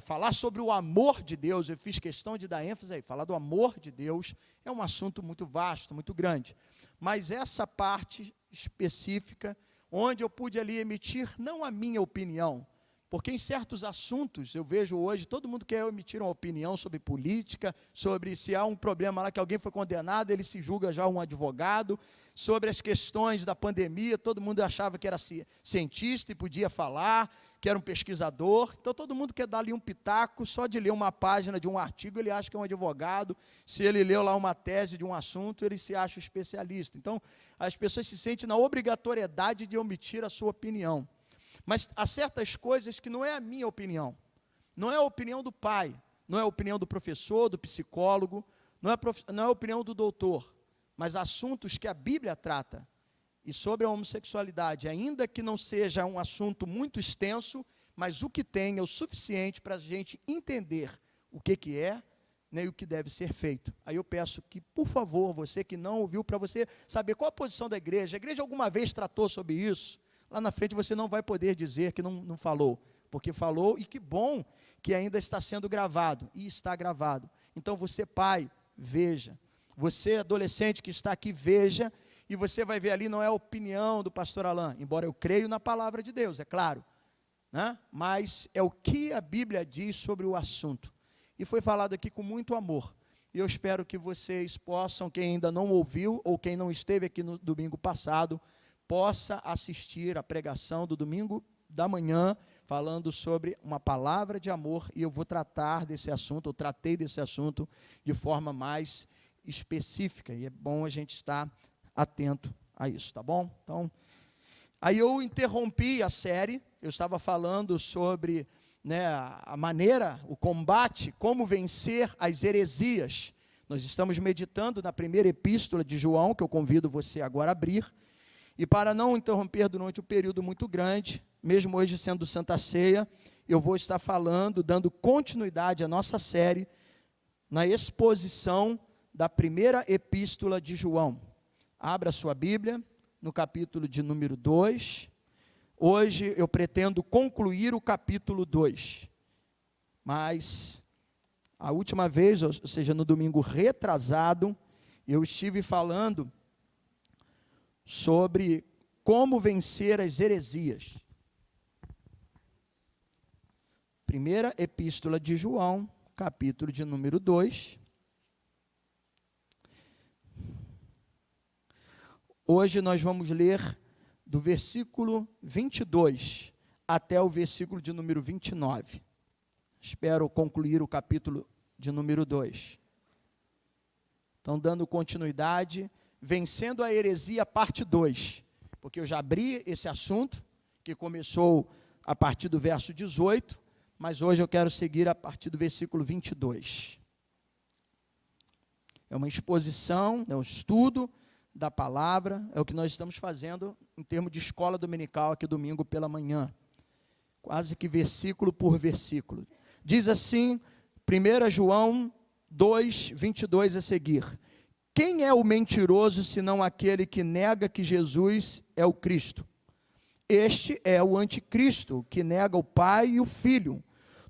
falar sobre o amor de Deus, eu fiz questão de dar ênfase aí, falar do amor de Deus, é um assunto muito vasto, muito grande, mas essa parte específica, onde eu pude ali emitir, não a minha opinião, porque em certos assuntos, eu vejo hoje, todo mundo quer emitir uma opinião sobre política, sobre se há um problema lá que alguém foi condenado, ele se julga já um advogado, sobre as questões da pandemia, todo mundo achava que era cientista e podia falar, que era um pesquisador, então todo mundo quer dar ali um pitaco, só de ler uma página de um artigo, ele acha que é um advogado, se ele leu lá uma tese de um assunto, ele se acha um especialista. Então, as pessoas se sentem na obrigatoriedade de omitir a sua opinião. Mas há certas coisas que não é a minha opinião, não é a opinião do pai, não é a opinião do professor, do psicólogo, não é a opinião do doutor, mas assuntos que a Bíblia trata. E sobre a homossexualidade, ainda que não seja um assunto muito extenso, mas o que tem é o suficiente para a gente entender o que é, né, e o que deve ser feito. Aí eu peço que, por favor, você que não ouviu, para você saber qual a posição da igreja. A igreja alguma vez tratou sobre isso? Lá na frente você não vai poder dizer que não falou, porque falou, e que bom que ainda está sendo gravado, e está gravado. Então você, pai, veja. Você, adolescente que está aqui, veja, e você vai ver ali, não é a opinião do pastor Alain, embora eu creio na palavra de Deus, é claro, né? Mas é o que a Bíblia diz sobre o assunto. E foi falado aqui com muito amor. E eu espero que vocês possam, quem ainda não ouviu, ou quem não esteve aqui no domingo passado, possa assistir a pregação do domingo da manhã, falando sobre uma palavra de amor, e eu vou tratar desse assunto, eu tratei desse assunto de forma mais específica, e é bom a gente estar atento a isso, tá bom? Então, aí eu interrompi a série, eu estava falando sobre, né, a maneira, o combate, como vencer as heresias. Nós estamos meditando na primeira epístola de João, que eu convido você agora a abrir, e para não interromper durante um período muito grande, mesmo hoje sendo Santa Ceia, eu vou estar falando, dando continuidade à nossa série, na exposição da primeira epístola de João. Abra sua Bíblia, no capítulo de número 2. Hoje eu pretendo concluir o capítulo 2. Mas, a última vez, ou seja, no domingo retrasado, eu estive falando sobre como vencer as heresias. Primeira epístola de João, capítulo de número 2. Hoje nós vamos ler do versículo 22 até o versículo de número 29. Espero concluir o capítulo de número 2. Então, dando continuidade, vencendo a heresia, parte 2. Porque eu já abri esse assunto, que começou a partir do verso 18, mas hoje eu quero seguir a partir do versículo 22. É uma exposição, é um estudo da palavra, é o que nós estamos fazendo em termos de escola dominical aqui domingo pela manhã, quase que versículo por versículo. Diz assim, 1 João 2, 22 a seguir: quem é o mentiroso senão aquele que nega que Jesus é o Cristo? Este é o anticristo, que nega o Pai e o Filho.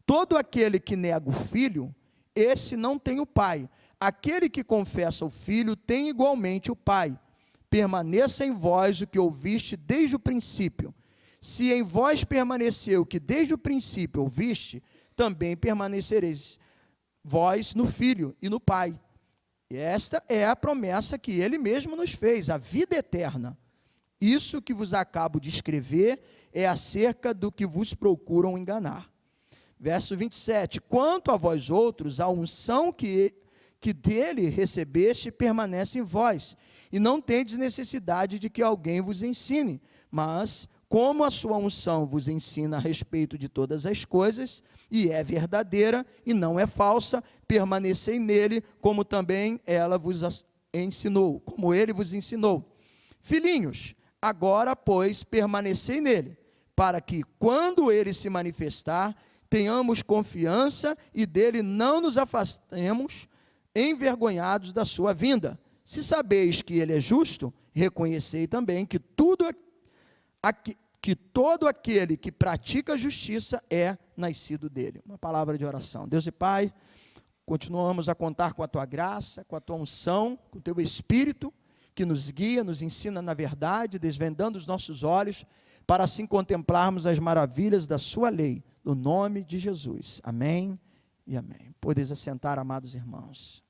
Todo aquele que nega o Filho, esse não tem o Pai. Aquele que confessa o Filho tem igualmente o Pai. permaneça em vós o que ouviste desde o princípio. Se em vós permaneceu o que desde o princípio ouviste, também permanecereis vós no Filho e no Pai. E esta é a promessa que ele mesmo nos fez, a vida eterna. Isso que vos acabo de escrever é acerca do que vos procuram enganar. Verso 27, quanto a vós outros, a unção que dele recebeste permanece em vós, e não tendes necessidade de que alguém vos ensine, mas como a sua unção vos ensina a respeito de todas as coisas, e é verdadeira e não é falsa, permanecei nele, como também ela vos ensinou, como ele vos ensinou. Filhinhos, agora, pois, permanecei nele, para que, quando ele se manifestar, tenhamos confiança e dele não nos afastemos, envergonhados da sua vinda. Se sabeis que ele é justo, reconhecei também que todo aquele que pratica a justiça é nascido dele. Uma palavra de oração. Deus e Pai, continuamos a contar com a tua graça, com a tua unção, com o teu Espírito, que nos guia, nos ensina na verdade, desvendando os nossos olhos, para assim contemplarmos as maravilhas da sua lei, no nome de Jesus. Amém e amém. Podeis assentar, amados irmãos.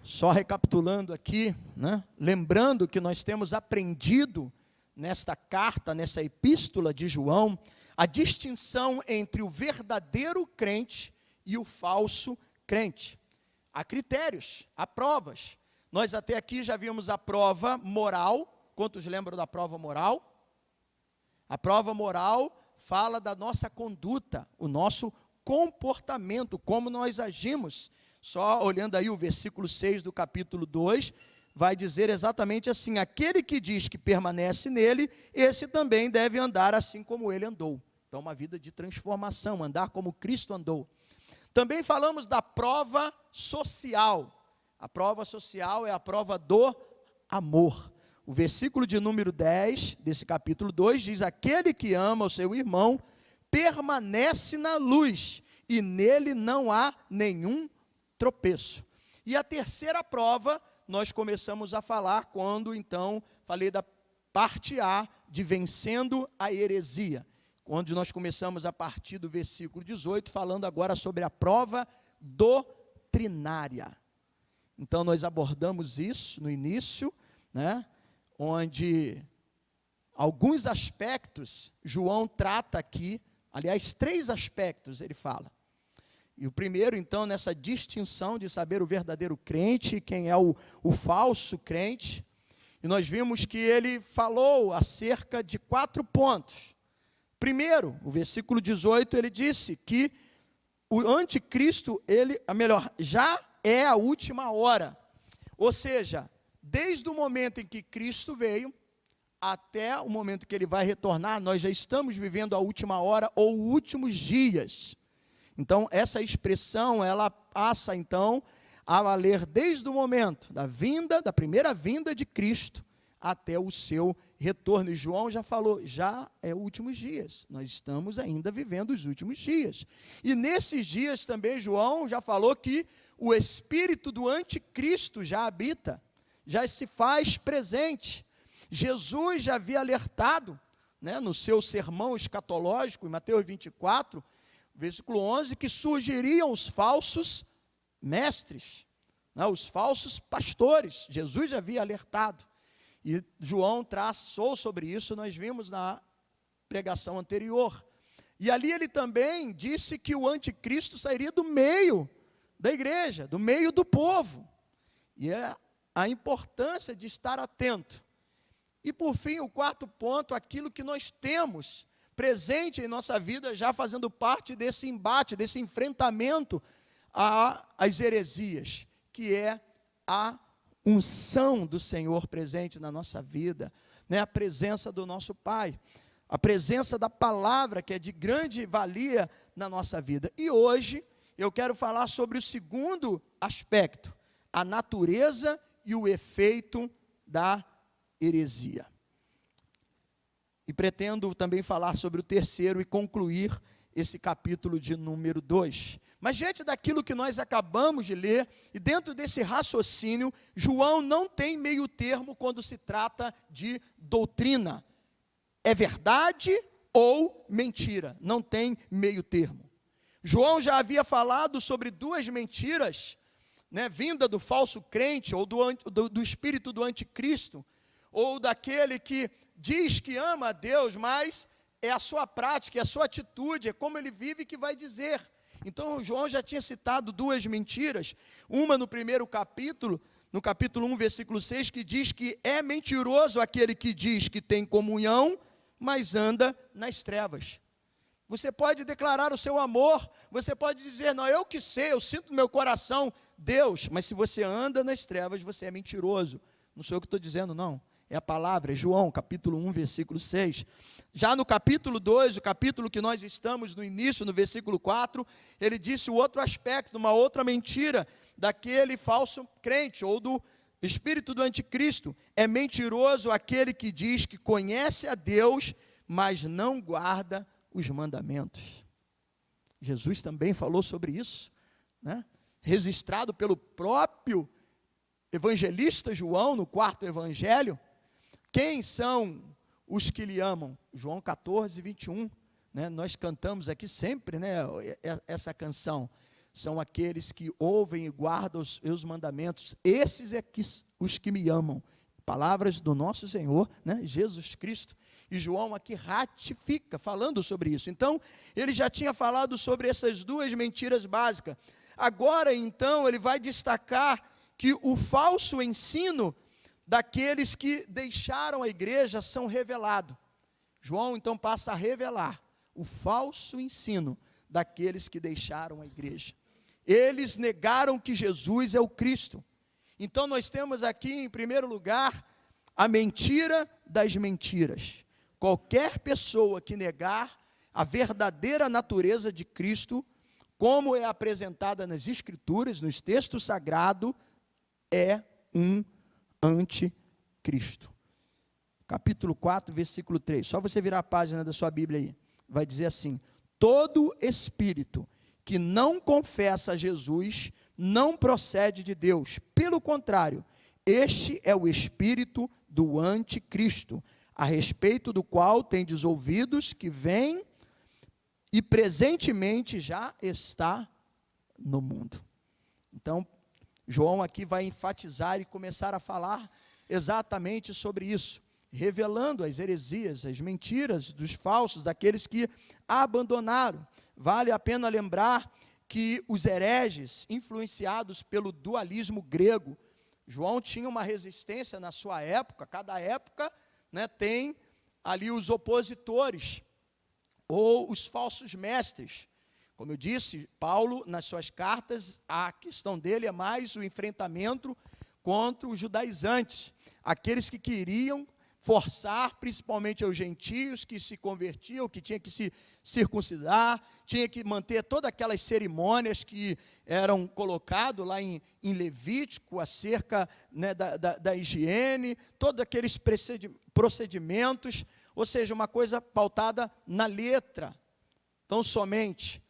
Só recapitulando aqui, né? Lembrando que nós temos aprendido nesta carta, nessa epístola de João, a distinção entre o verdadeiro crente e o falso crente. Há critérios, há provas. Nós até aqui já vimos a prova moral. Quantos lembram da prova moral? A prova moral fala da nossa conduta, o nosso comportamento, como nós agimos. Só olhando aí o versículo 6 do capítulo 2, vai dizer exatamente assim: aquele que diz que permanece nele, esse também deve andar assim como ele andou. Então, uma vida de transformação, andar como Cristo andou. Também falamos da prova social. A prova social é a prova do amor. O versículo de número 10 desse capítulo 2 diz: aquele que ama o seu irmão permanece na luz, e nele não há nenhum tropeço. E a terceira prova, nós começamos a falar quando, então, falei da parte A, de vencendo a heresia, onde nós começamos a partir do versículo 18, falando agora sobre a prova doutrinária. Então, nós abordamos isso no início, né, onde alguns aspectos, João trata aqui, aliás, 3 aspectos ele fala. E o primeiro, então, nessa distinção de saber o verdadeiro crente, quem é o falso crente. E nós vimos que ele falou acerca de 4 pontos. Primeiro, o versículo 18, ele disse que o anticristo, já é a última hora. Ou seja, desde o momento em que Cristo veio, até o momento que ele vai retornar, nós já estamos vivendo a última hora ou últimos dias. Então, essa expressão, ela passa, então, a valer desde o momento da primeira vinda de Cristo, até o seu retorno. E João já falou, já é últimos dias. Nós estamos ainda vivendo os últimos dias. E nesses dias também, João já falou que o espírito do anticristo já habita, já se faz presente. Jesus já havia alertado, né, no seu sermão escatológico, em Mateus 24, versículo 11, que surgiriam os falsos mestres, né, os falsos pastores. Jesus já havia alertado. E João traçou sobre isso, nós vimos na pregação anterior. E ali ele também disse que o anticristo sairia do meio da igreja, do meio do povo. E é a importância de estar atento. E por fim, o 4º ponto, aquilo que nós temos presente em nossa vida, já fazendo parte desse embate, desse enfrentamento às heresias, que é a unção do Senhor presente na nossa vida, né? A presença do nosso Pai, a presença da palavra, que é de grande valia na nossa vida. E hoje eu quero falar sobre o segundo aspecto, a natureza e o efeito da heresia. E pretendo também falar sobre o terceiro e concluir esse capítulo de número 2. Mas diante daquilo que nós acabamos de ler, e dentro desse raciocínio, João não tem meio termo quando se trata de doutrina. É verdade ou mentira, não tem meio termo. João já havia falado sobre duas mentiras, vinda do falso crente, ou do espírito do anticristo, ou daquele que diz que ama a Deus, mas é a sua prática, é a sua atitude, é como ele vive que vai dizer. Então, João já tinha citado duas mentiras, uma no primeiro capítulo, no capítulo 1, versículo 6, que diz que é mentiroso aquele que diz que tem comunhão, mas anda nas trevas. Você pode declarar o seu amor, você pode dizer, não, eu que sei, eu sinto no meu coração Deus, mas se você anda nas trevas, você é mentiroso. Não sou eu que estou dizendo, não. É a palavra, é João, capítulo 1, versículo 6. Já no capítulo 2, o capítulo que nós estamos no início, no versículo 4, ele disse o outro aspecto, uma outra mentira, daquele falso crente, ou do espírito do anticristo. É mentiroso aquele que diz que conhece a Deus, mas não guarda os mandamentos. Jesus também falou sobre isso, registrado pelo próprio evangelista João, no 4º evangelho. Quem são os que lhe amam? João 14, 21. Nós cantamos aqui sempre essa canção. São aqueles que ouvem e guardam os meus mandamentos. Esses é os que me amam. Palavras do nosso Senhor, Jesus Cristo. E João aqui ratifica, falando sobre isso. Então, ele já tinha falado sobre essas duas mentiras básicas. Agora, então, ele vai destacar que o falso ensino daqueles que deixaram a igreja são revelado. João, então, passa a revelar o falso ensino daqueles que deixaram a igreja. Eles negaram que Jesus é o Cristo. Então, nós temos aqui, em primeiro lugar, a mentira das mentiras. Qualquer pessoa que negar a verdadeira natureza de Cristo, como é apresentada nas Escrituras, nos textos sagrados, é um anticristo. Capítulo 4, versículo 3. Só você virar a página da sua Bíblia aí. Vai dizer assim: todo espírito que não confessa a Jesus não procede de Deus. Pelo contrário, este é o espírito do anticristo, a respeito do qual tendes ouvidos que vem e presentemente já está no mundo. Então, João aqui vai enfatizar e começar a falar exatamente sobre isso, revelando as heresias, as mentiras dos falsos, daqueles que abandonaram. Vale a pena lembrar que os hereges, influenciados pelo dualismo grego, João tinha uma resistência na sua época, cada época tem ali os opositores, ou os falsos mestres. Como eu disse, Paulo, nas suas cartas, a questão dele é mais o enfrentamento contra os judaizantes, aqueles que queriam forçar, principalmente aos gentios que se convertiam, que tinha que se circuncidar, tinha que manter todas aquelas cerimônias que eram colocadas lá em Levítico, acerca da higiene, todos aqueles procedimentos, ou seja, uma coisa pautada na letra, tão somente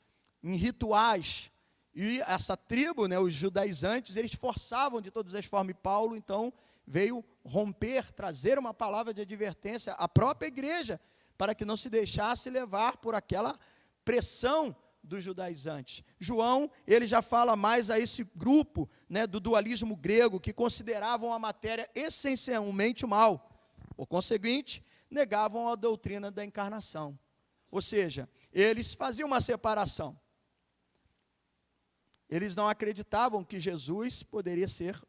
em rituais. E essa tribo, os judaizantes, eles forçavam de todas as formas, e Paulo, então, veio romper, trazer uma palavra de advertência à própria igreja, para que não se deixasse levar por aquela pressão dos judaizantes. João, ele já fala mais a esse grupo, do dualismo grego, que consideravam a matéria essencialmente mal. Por conseguinte, negavam a doutrina da encarnação. Ou seja, eles faziam uma separação. Eles não acreditavam que Jesus poderia ser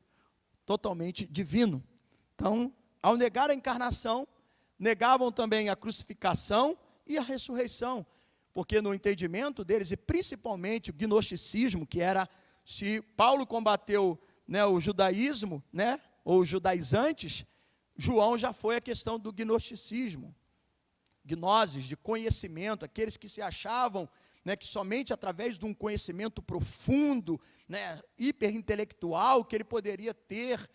totalmente divino. Então, ao negar a encarnação, negavam também a crucificação e a ressurreição, porque no entendimento deles, e principalmente o gnosticismo, que era, se Paulo combateu o judaísmo, ou os judaizantes, João já foi a questão do gnosticismo, gnoses, de conhecimento, aqueles que se achavam que somente através de um conhecimento profundo, hiperintelectual, que ele poderia ter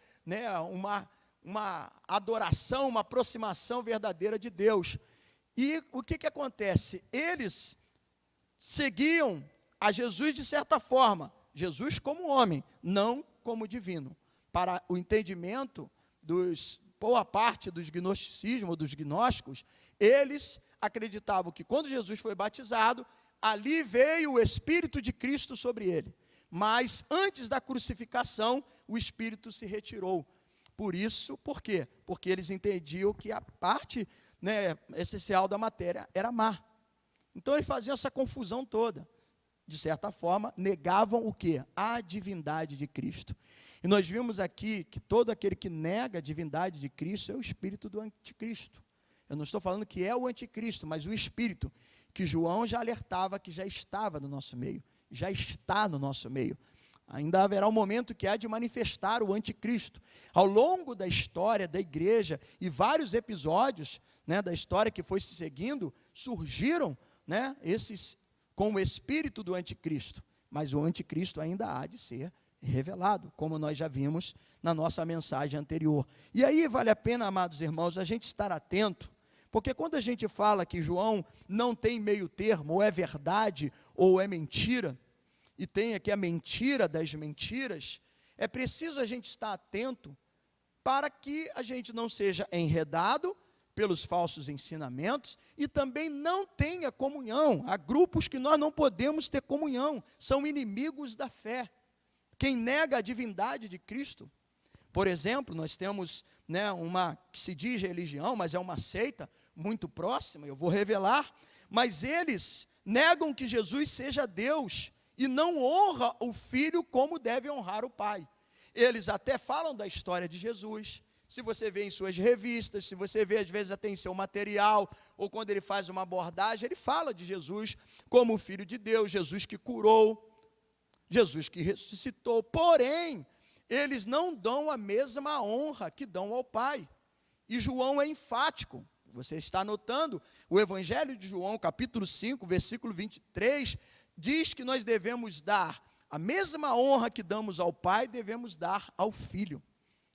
uma adoração, uma aproximação verdadeira de Deus. E o que acontece? Eles seguiam a Jesus de certa forma, Jesus como homem, não como divino. Para o entendimento boa parte dos gnosticismos, dos gnósticos, eles acreditavam que quando Jesus foi batizado, ali veio o Espírito de Cristo sobre ele. Mas antes da crucificação, o Espírito se retirou. Por quê? Porque eles entendiam que a parte, essencial da matéria era má. Então eles faziam essa confusão toda. De certa forma, negavam o quê? A divindade de Cristo. E nós vimos aqui que todo aquele que nega a divindade de Cristo é o espírito do anticristo. Eu não estou falando que é o anticristo, mas o espírito que João já alertava que já estava no nosso meio, já está no nosso meio. Ainda haverá um momento que há de manifestar o anticristo. Ao longo da história da igreja e vários episódios, da história que foi se seguindo, surgiram, esses com o espírito do anticristo. Mas o anticristo ainda há de ser revelado, como nós já vimos na nossa mensagem anterior. E aí vale a pena, amados irmãos, a gente estar atento, porque quando a gente fala que João não tem meio termo, ou é verdade ou é mentira, e tem aqui a mentira das mentiras, é preciso a gente estar atento para que a gente não seja enredado pelos falsos ensinamentos e também não tenha comunhão. Há grupos que nós não podemos ter comunhão, são inimigos da fé. Quem nega a divindade de Cristo, por exemplo, nós temos uma que se diz religião, mas é uma seita muito próxima, eu vou revelar, mas eles negam que Jesus seja Deus e não honra o Filho como deve honrar o Pai. Eles até falam da história de Jesus. Se você vê em suas revistas, se você vê às vezes até em seu material, ou quando ele faz uma abordagem, ele fala de Jesus como o Filho de Deus, Jesus que curou, Jesus que ressuscitou. Porém, eles não dão a mesma honra que dão ao Pai. E João é enfático. Você está anotando, o Evangelho de João, capítulo 5, versículo 23, diz que nós devemos dar a mesma honra que damos ao Pai, devemos dar ao Filho.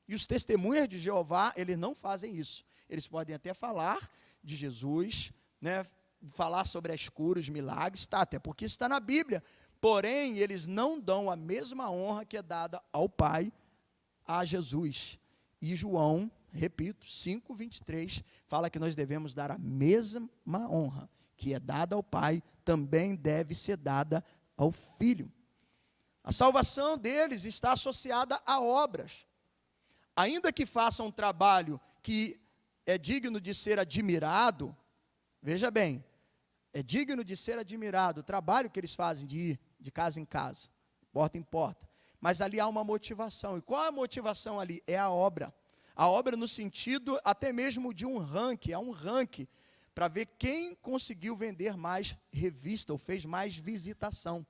E os testemunhas de Jeová, eles não fazem isso. Eles podem até falar de Jesus, falar sobre as curas, os milagres, até porque está na Bíblia. Porém, eles não dão a mesma honra que é dada ao Pai, a Jesus. E João, repito, 5:23, fala que nós devemos dar a mesma honra que é dada ao Pai, também deve ser dada ao Filho. A salvação deles está associada a obras. Ainda que façam um trabalho que é digno de ser admirado, veja bem, é digno de ser admirado o trabalho que eles fazem de ir de casa em casa, porta em porta, mas ali há uma motivação. E qual é a motivação ali? É a obra no sentido até mesmo de um ranking, há um ranking para ver quem conseguiu vender mais revista ou fez mais visitação.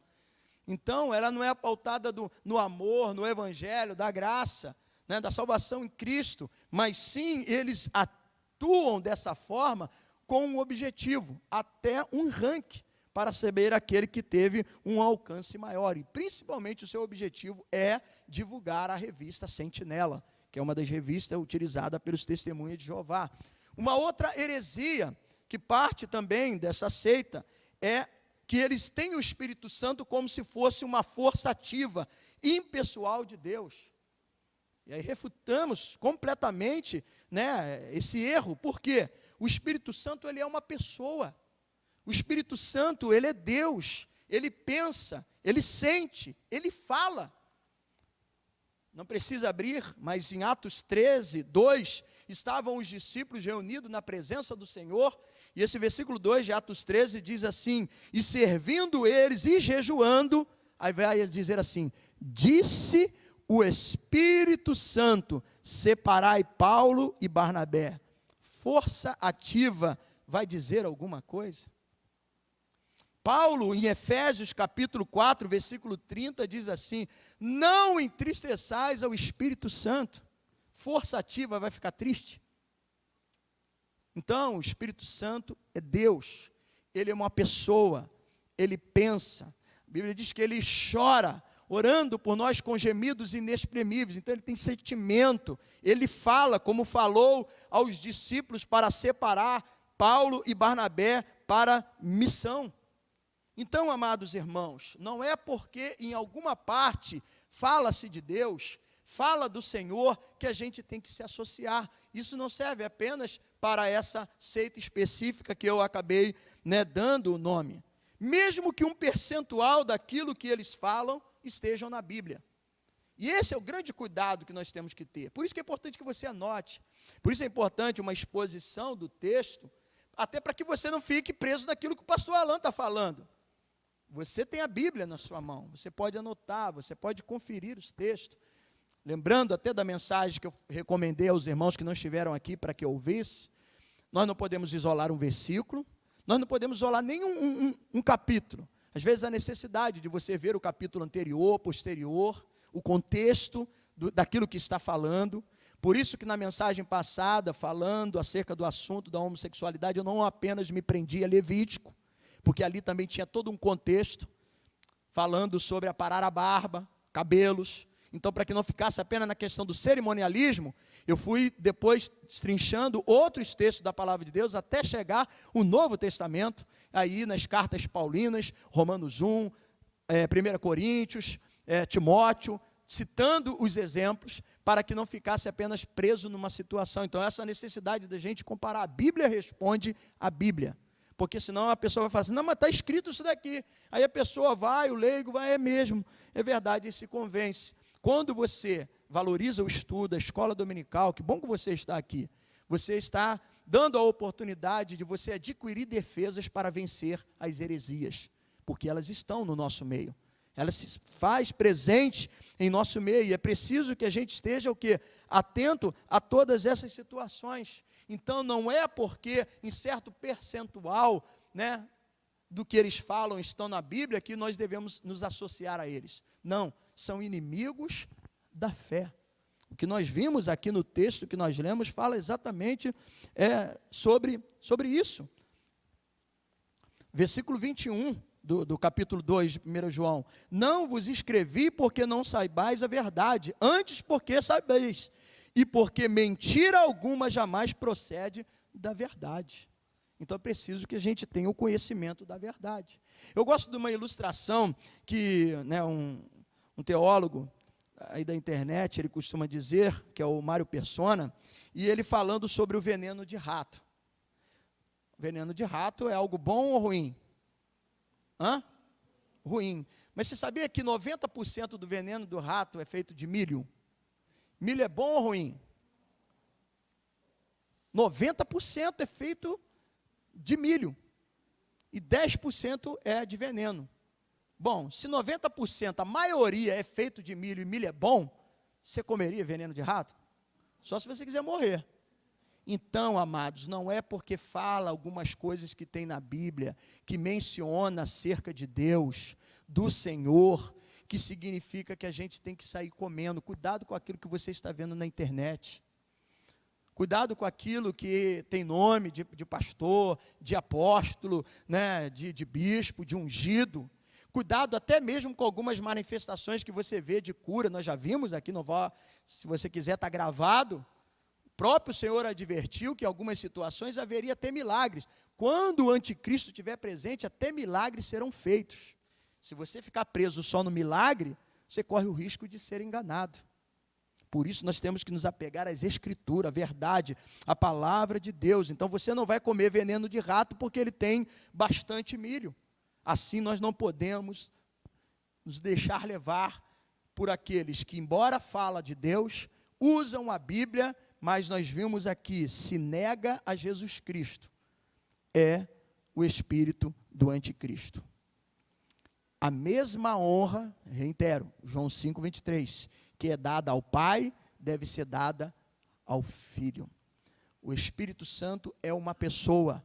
Então, ela não é pautada no amor, no evangelho, da graça, da salvação em Cristo, mas sim, eles atuam dessa forma com um objetivo, até um ranking, para saber aquele que teve um alcance maior. E principalmente o seu objetivo é divulgar a revista Sentinela, que é uma das revistas utilizadas pelos testemunhas de Jeová. Uma outra heresia, que parte também dessa seita, é que eles têm o Espírito Santo como se fosse uma força ativa, impessoal de Deus. E aí refutamos completamente, esse erro. Por quê? O Espírito Santo, ele é uma pessoa. O Espírito Santo, ele é Deus. Ele pensa, ele sente, ele fala. Não precisa abrir, mas em Atos 13, 2, estavam os discípulos reunidos na presença do Senhor, e esse versículo 2 de Atos 13 diz assim: e servindo eles e jejuando, aí vai dizer assim, disse o Espírito Santo, separai Paulo e Barnabé. Força ativa vai dizer alguma coisa? Paulo, em Efésios capítulo 4, versículo 30, diz assim, não entristeçais ao Espírito Santo. Força ativa vai ficar triste? Então, o Espírito Santo é Deus, ele é uma pessoa, ele pensa. A Bíblia diz que ele chora, orando por nós com gemidos inexprimíveis. Então ele tem sentimento, ele fala como falou aos discípulos para separar Paulo e Barnabé para missão. Então, amados irmãos, não é porque em alguma parte fala-se de Deus, fala do Senhor, que a gente tem que se associar. Isso não serve apenas para essa seita específica que eu acabei, dando o nome. Mesmo que um percentual daquilo que eles falam estejam na Bíblia. E esse é o grande cuidado que nós temos que ter. Por isso que é importante que você anote. Por isso é importante uma exposição do texto, até para que você não fique preso naquilo que o pastor Alan está falando. Você tem a Bíblia na sua mão, você pode anotar, você pode conferir os textos. Lembrando até da mensagem que eu recomendei aos irmãos que não estiveram aqui para que ouvisse, nós não podemos isolar um versículo, nós não podemos isolar nem um capítulo. Às vezes a necessidade de você ver o capítulo anterior, posterior, o contexto daquilo que está falando. Por isso que na mensagem passada, falando acerca do assunto da homossexualidade, eu não apenas me prendi a Levítico, porque ali também tinha todo um contexto, falando sobre aparar a barba, cabelos. Então, para que não ficasse apenas na questão do cerimonialismo, eu fui depois trinchando outros textos da palavra de Deus, até chegar o Novo Testamento, aí nas cartas paulinas, Romanos 1, 1 Coríntios, Timóteo, citando os exemplos, para que não ficasse apenas preso numa situação. Então, essa necessidade da gente comparar. A Bíblia responde à Bíblia. Porque senão a pessoa vai falar assim, não, mas está escrito isso daqui. Aí a pessoa vai, o leigo vai, é mesmo. É verdade, e se convence. Quando você valoriza o estudo, a escola dominical, que bom que você está aqui, você está dando a oportunidade de você adquirir defesas para vencer as heresias, porque elas estão no nosso meio. Ela se faz presente em nosso meio, e é preciso que a gente esteja o quê? Atento a todas essas situações. Então, não é porque em certo percentual, do que eles falam estão na Bíblia, que nós devemos nos associar a eles. Não, são inimigos da fé. O que nós vimos aqui no texto que nós lemos, fala exatamente sobre isso. Versículo 21 do capítulo 2 de 1 João. Não vos escrevi porque não saibais a verdade, antes porque sabeis, e porque mentira alguma jamais procede da verdade. Então é preciso que a gente tenha o conhecimento da verdade. Eu gosto de uma ilustração que um teólogo aí da internet, ele costuma dizer, que é o Mário Persona, e ele falando sobre o veneno de rato. O veneno de rato é algo bom ou ruim? Ruim. Mas você sabia que 90% do veneno do rato é feito de milho? Milho é bom ou ruim? 90% é feito de milho. E 10% é de veneno. Bom, se 90%, a maioria é feito de milho e milho é bom, você comeria veneno de rato? Só se você quiser morrer. Então, amados, não é porque fala algumas coisas que tem na Bíblia, que menciona acerca de Deus, do Senhor, que significa que a gente tem que sair comendo. Cuidado com aquilo que você está vendo na internet. Cuidado com aquilo que tem nome de pastor, de apóstolo, de bispo, de ungido. Cuidado até mesmo com algumas manifestações que você vê de cura. Nós já vimos aqui, se você quiser, está gravado. O próprio Senhor advertiu que em algumas situações haveria até milagres. Quando o anticristo estiver presente, até milagres serão feitos. Se você ficar preso só no milagre, você corre o risco de ser enganado. Por isso nós temos que nos apegar às Escrituras, a verdade, a palavra de Deus. Então você não vai comer veneno de rato porque ele tem bastante milho. Assim nós não podemos nos deixar levar por aqueles que, embora fala de Deus, usam a Bíblia, mas nós vimos aqui, se nega a Jesus Cristo. É o espírito do anticristo. A mesma honra, reitero, João 5:23, que é dada ao Pai, deve ser dada ao Filho. O Espírito Santo é uma pessoa,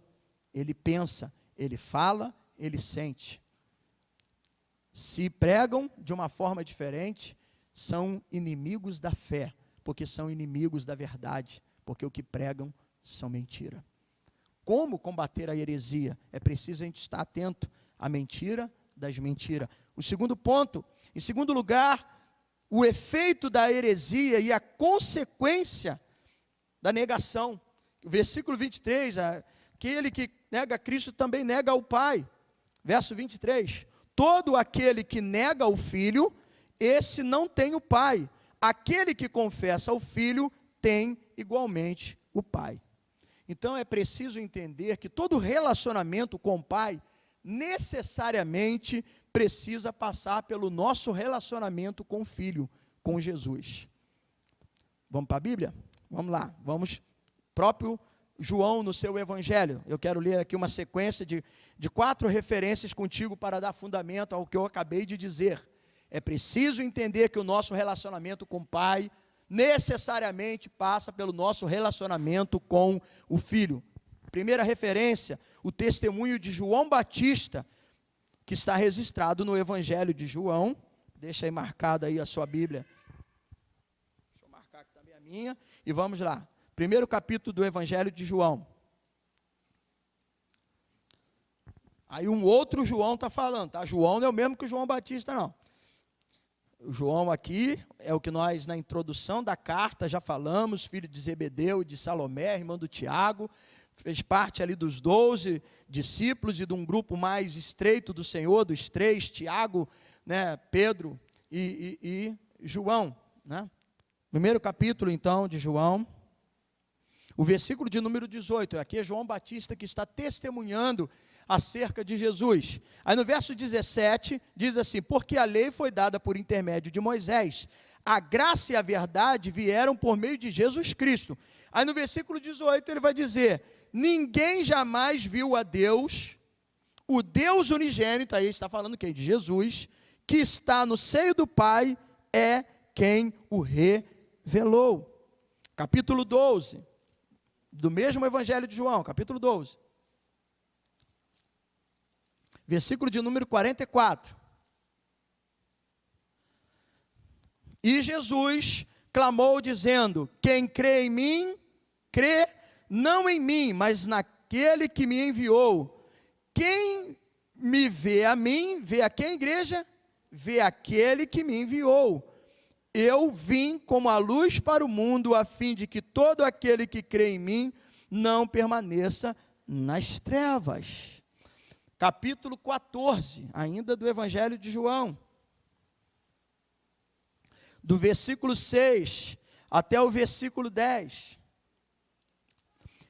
ele pensa, ele fala, ele sente. Se pregam de uma forma diferente, são inimigos da fé, porque são inimigos da verdade, porque o que pregam são mentira. Como combater a heresia? É preciso a gente estar atento à mentira das mentiras. O segundo ponto, em segundo lugar, o efeito da heresia e a consequência da negação. O versículo 23, aquele que nega Cristo também nega o Pai. Verso 23. Todo aquele que nega o Filho, esse não tem o Pai. Aquele que confessa o Filho tem igualmente o Pai. Então é preciso entender que todo relacionamento com o Pai necessariamente precisa passar pelo nosso relacionamento com o Filho, com Jesus. Vamos para a Bíblia? Vamos lá, vamos. Próprio João no seu Evangelho. Eu quero ler aqui uma sequência de 4 referências contigo para dar fundamento ao que eu acabei de dizer. É preciso entender que o nosso relacionamento com o Pai necessariamente passa pelo nosso relacionamento com o Filho. Primeira referência, o testemunho de João Batista, que está registrado no Evangelho de João. Deixa aí marcada aí a sua Bíblia. Deixa eu marcar aqui também a minha. E vamos lá. Primeiro capítulo do Evangelho de João. Aí um outro João está falando, tá? João não é o mesmo que o João Batista, não. O João aqui é o que nós, na introdução da carta, já falamos, filho de Zebedeu e de Salomé, irmão do Tiago, fez parte ali dos 12 discípulos e de um grupo mais estreito do Senhor, dos 3, Tiago, né, Pedro e João. Né? Primeiro capítulo, então, de João, o versículo de número 18, aqui é João Batista que está testemunhando acerca de Jesus. Aí no verso 17, diz assim, porque a lei foi dada por intermédio de Moisés, a graça e a verdade vieram por meio de Jesus Cristo. Aí no versículo 18 ele vai dizer, ninguém jamais viu a Deus, o Deus unigênito, aí está falando quem? De Jesus, que está no seio do Pai, é quem o revelou. Capítulo 12, do mesmo Evangelho de João, capítulo 12. Versículo de número 44. E Jesus clamou dizendo, quem crê em mim, crê não em mim, mas naquele que me enviou. Quem me vê a mim, vê a quem, igreja? Vê aquele que me enviou. Eu vim como a luz para o mundo, a fim de que todo aquele que crê em mim não permaneça nas trevas. Capítulo 14, ainda do Evangelho de João, do versículo 6 até o versículo 10.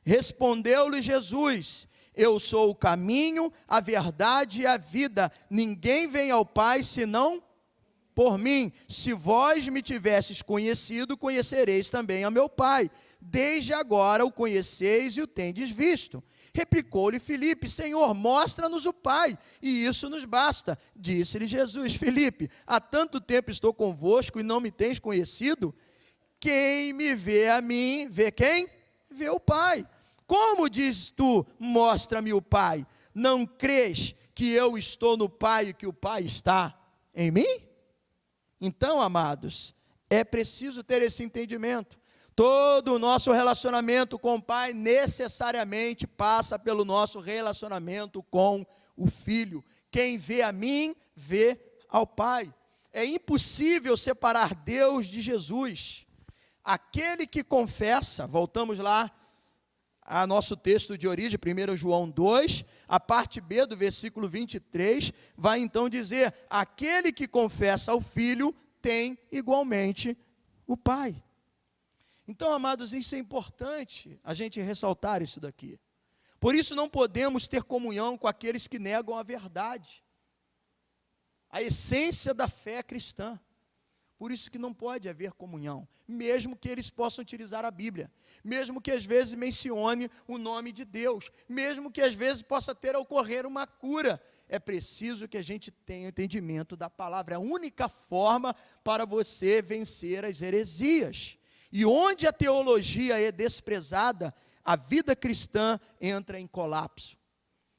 Respondeu-lhe Jesus, eu sou o caminho, a verdade e a vida, ninguém vem ao Pai senão por mim. Se vós me tivesses conhecido, conhecereis também a meu Pai. Desde agora o conheceis e o tendes visto. Replicou-lhe Filipe, Senhor, mostra-nos o Pai, e isso nos basta. Disse-lhe Jesus, Filipe, há tanto tempo estou convosco e não me tens conhecido? Quem me vê a mim, vê quem? Vê o Pai. Como dizes tu, mostra-me o Pai? Não crês que eu estou no Pai e que o Pai está em mim? Então, amados, é preciso ter esse entendimento. Todo o nosso relacionamento com o Pai necessariamente passa pelo nosso relacionamento com o Filho. Quem vê a mim, vê ao Pai. É impossível separar Deus de Jesus. Aquele que confessa, voltamos lá a nosso texto de origem, 1 João 2, a parte B do versículo 23, vai então dizer, aquele que confessa ao Filho tem igualmente o Pai. Então, amados, isso é importante, a gente ressaltar isso daqui. Por isso não podemos ter comunhão com aqueles que negam a verdade, a essência da fé cristã. Por isso que não pode haver comunhão, mesmo que eles possam utilizar a Bíblia, mesmo que às vezes mencione o nome de Deus, mesmo que às vezes possa ter a ocorrer uma cura. É preciso que a gente tenha entendimento da palavra, é a única forma para você vencer as heresias. E onde a teologia é desprezada, a vida cristã entra em colapso.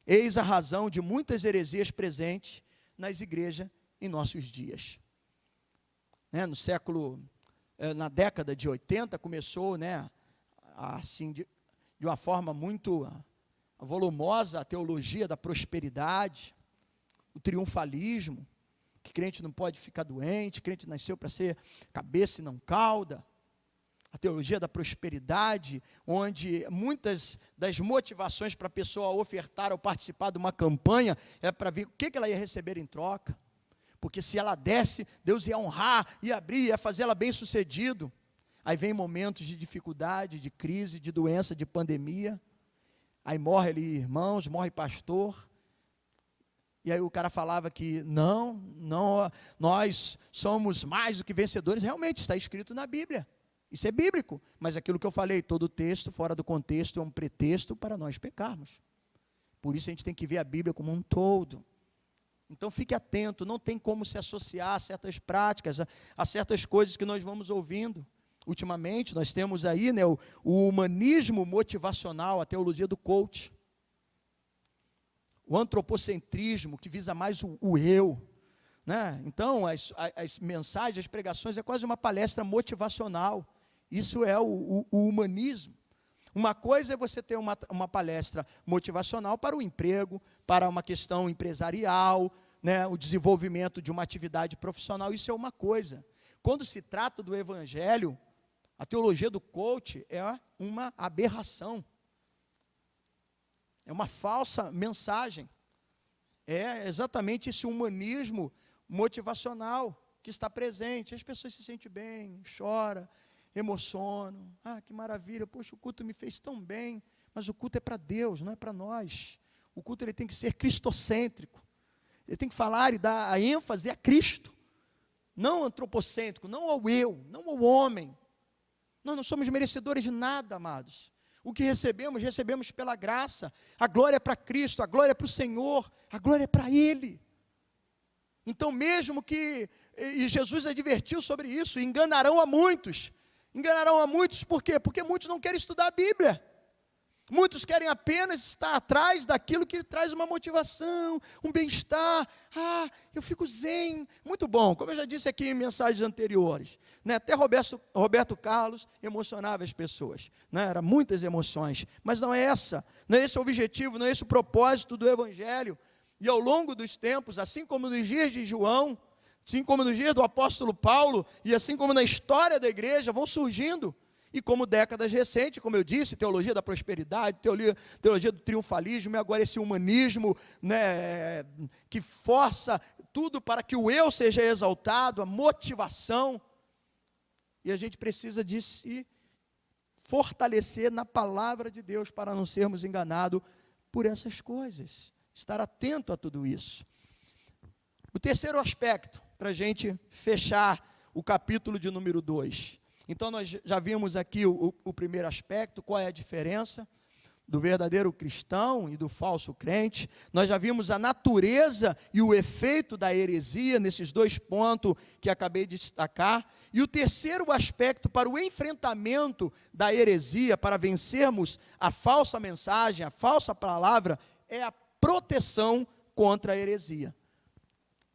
Eis a razão de muitas heresias presentes nas igrejas em nossos dias. No século, na década de 80, começou, assim, de uma forma muito volumosa, a teologia da prosperidade, o triunfalismo, que crente não pode ficar doente, crente nasceu para ser cabeça e não cauda. a teologia da prosperidade, onde muitas das motivações para a pessoa ofertar ou participar de uma campanha é para ver o que ela ia receber em troca. Porque se ela desse, Deus ia honrar, ia abrir, ia fazer ela bem-sucedido. Aí vem momentos de dificuldade, de crise, de doença, de pandemia. Aí morre ali irmãos, morre pastor. E aí o cara falava que não, nós somos mais do que vencedores. Realmente está escrito na Bíblia. Isso é bíblico, mas aquilo que eu falei, todo texto fora do contexto é um pretexto para nós pecarmos. Por isso a gente tem que ver a Bíblia como um todo. Então fique atento, não tem como se associar a certas práticas, a certas coisas que nós vamos ouvindo. Ultimamente nós temos aí, né, o humanismo motivacional, a teologia do coach. O antropocentrismo, que visa mais o eu. Né? Então, as mensagens, as pregações, é quase uma palestra motivacional. Isso é o humanismo. Uma coisa é você ter uma palestra motivacional para o emprego, para uma questão empresarial, né, o desenvolvimento de uma atividade profissional, isso é uma coisa. Quando se trata do evangelho, a teologia do coach é uma aberração. É uma falsa mensagem. É exatamente esse humanismo motivacional que está presente. As pessoas se sentem bem, choram, emocionam. Ah, que maravilha, poxa, o culto me fez tão bem. Mas o culto é para Deus, não é para nós. O culto ele tem que ser cristocêntrico. Ele tem que falar e dar a ênfase a Cristo. Não antropocêntrico, não ao eu, não ao homem. Nós não somos merecedores de nada, amados. O que recebemos pela graça. A glória é para Cristo, a glória é para o Senhor, a glória é para Ele. Então, mesmo que, e Jesus advertiu sobre isso, enganarão a muitos. Enganarão a muitos por quê? Porque muitos não querem estudar a Bíblia. Muitos querem apenas estar atrás daquilo que traz uma motivação, um bem-estar. Ah, eu fico zen. Muito bom, como eu já disse aqui em mensagens anteriores. Né? Até Roberto Carlos emocionava as pessoas. Né? Eram muitas emoções. Mas não é esse o objetivo, não é esse o propósito do Evangelho. E ao longo dos tempos, assim como nos dias de João, assim como nos dias do apóstolo Paulo, e assim como na história da igreja, vão surgindo. E como décadas recentes, como eu disse, teologia da prosperidade, teologia do triunfalismo, e agora esse humanismo, né, que força tudo para que o eu seja exaltado, a motivação. E a gente precisa de se fortalecer na palavra de Deus para não sermos enganados por essas coisas. Estar atento a tudo isso. O terceiro aspecto, para a gente fechar o capítulo de número 2. Então, nós já vimos aqui o primeiro aspecto, qual é a diferença do verdadeiro cristão e do falso crente. Nós já vimos a natureza e o efeito da heresia, nesses 2 pontos que acabei de destacar. E o terceiro aspecto para o enfrentamento da heresia, para vencermos a falsa mensagem, a falsa palavra, é a proteção contra a heresia.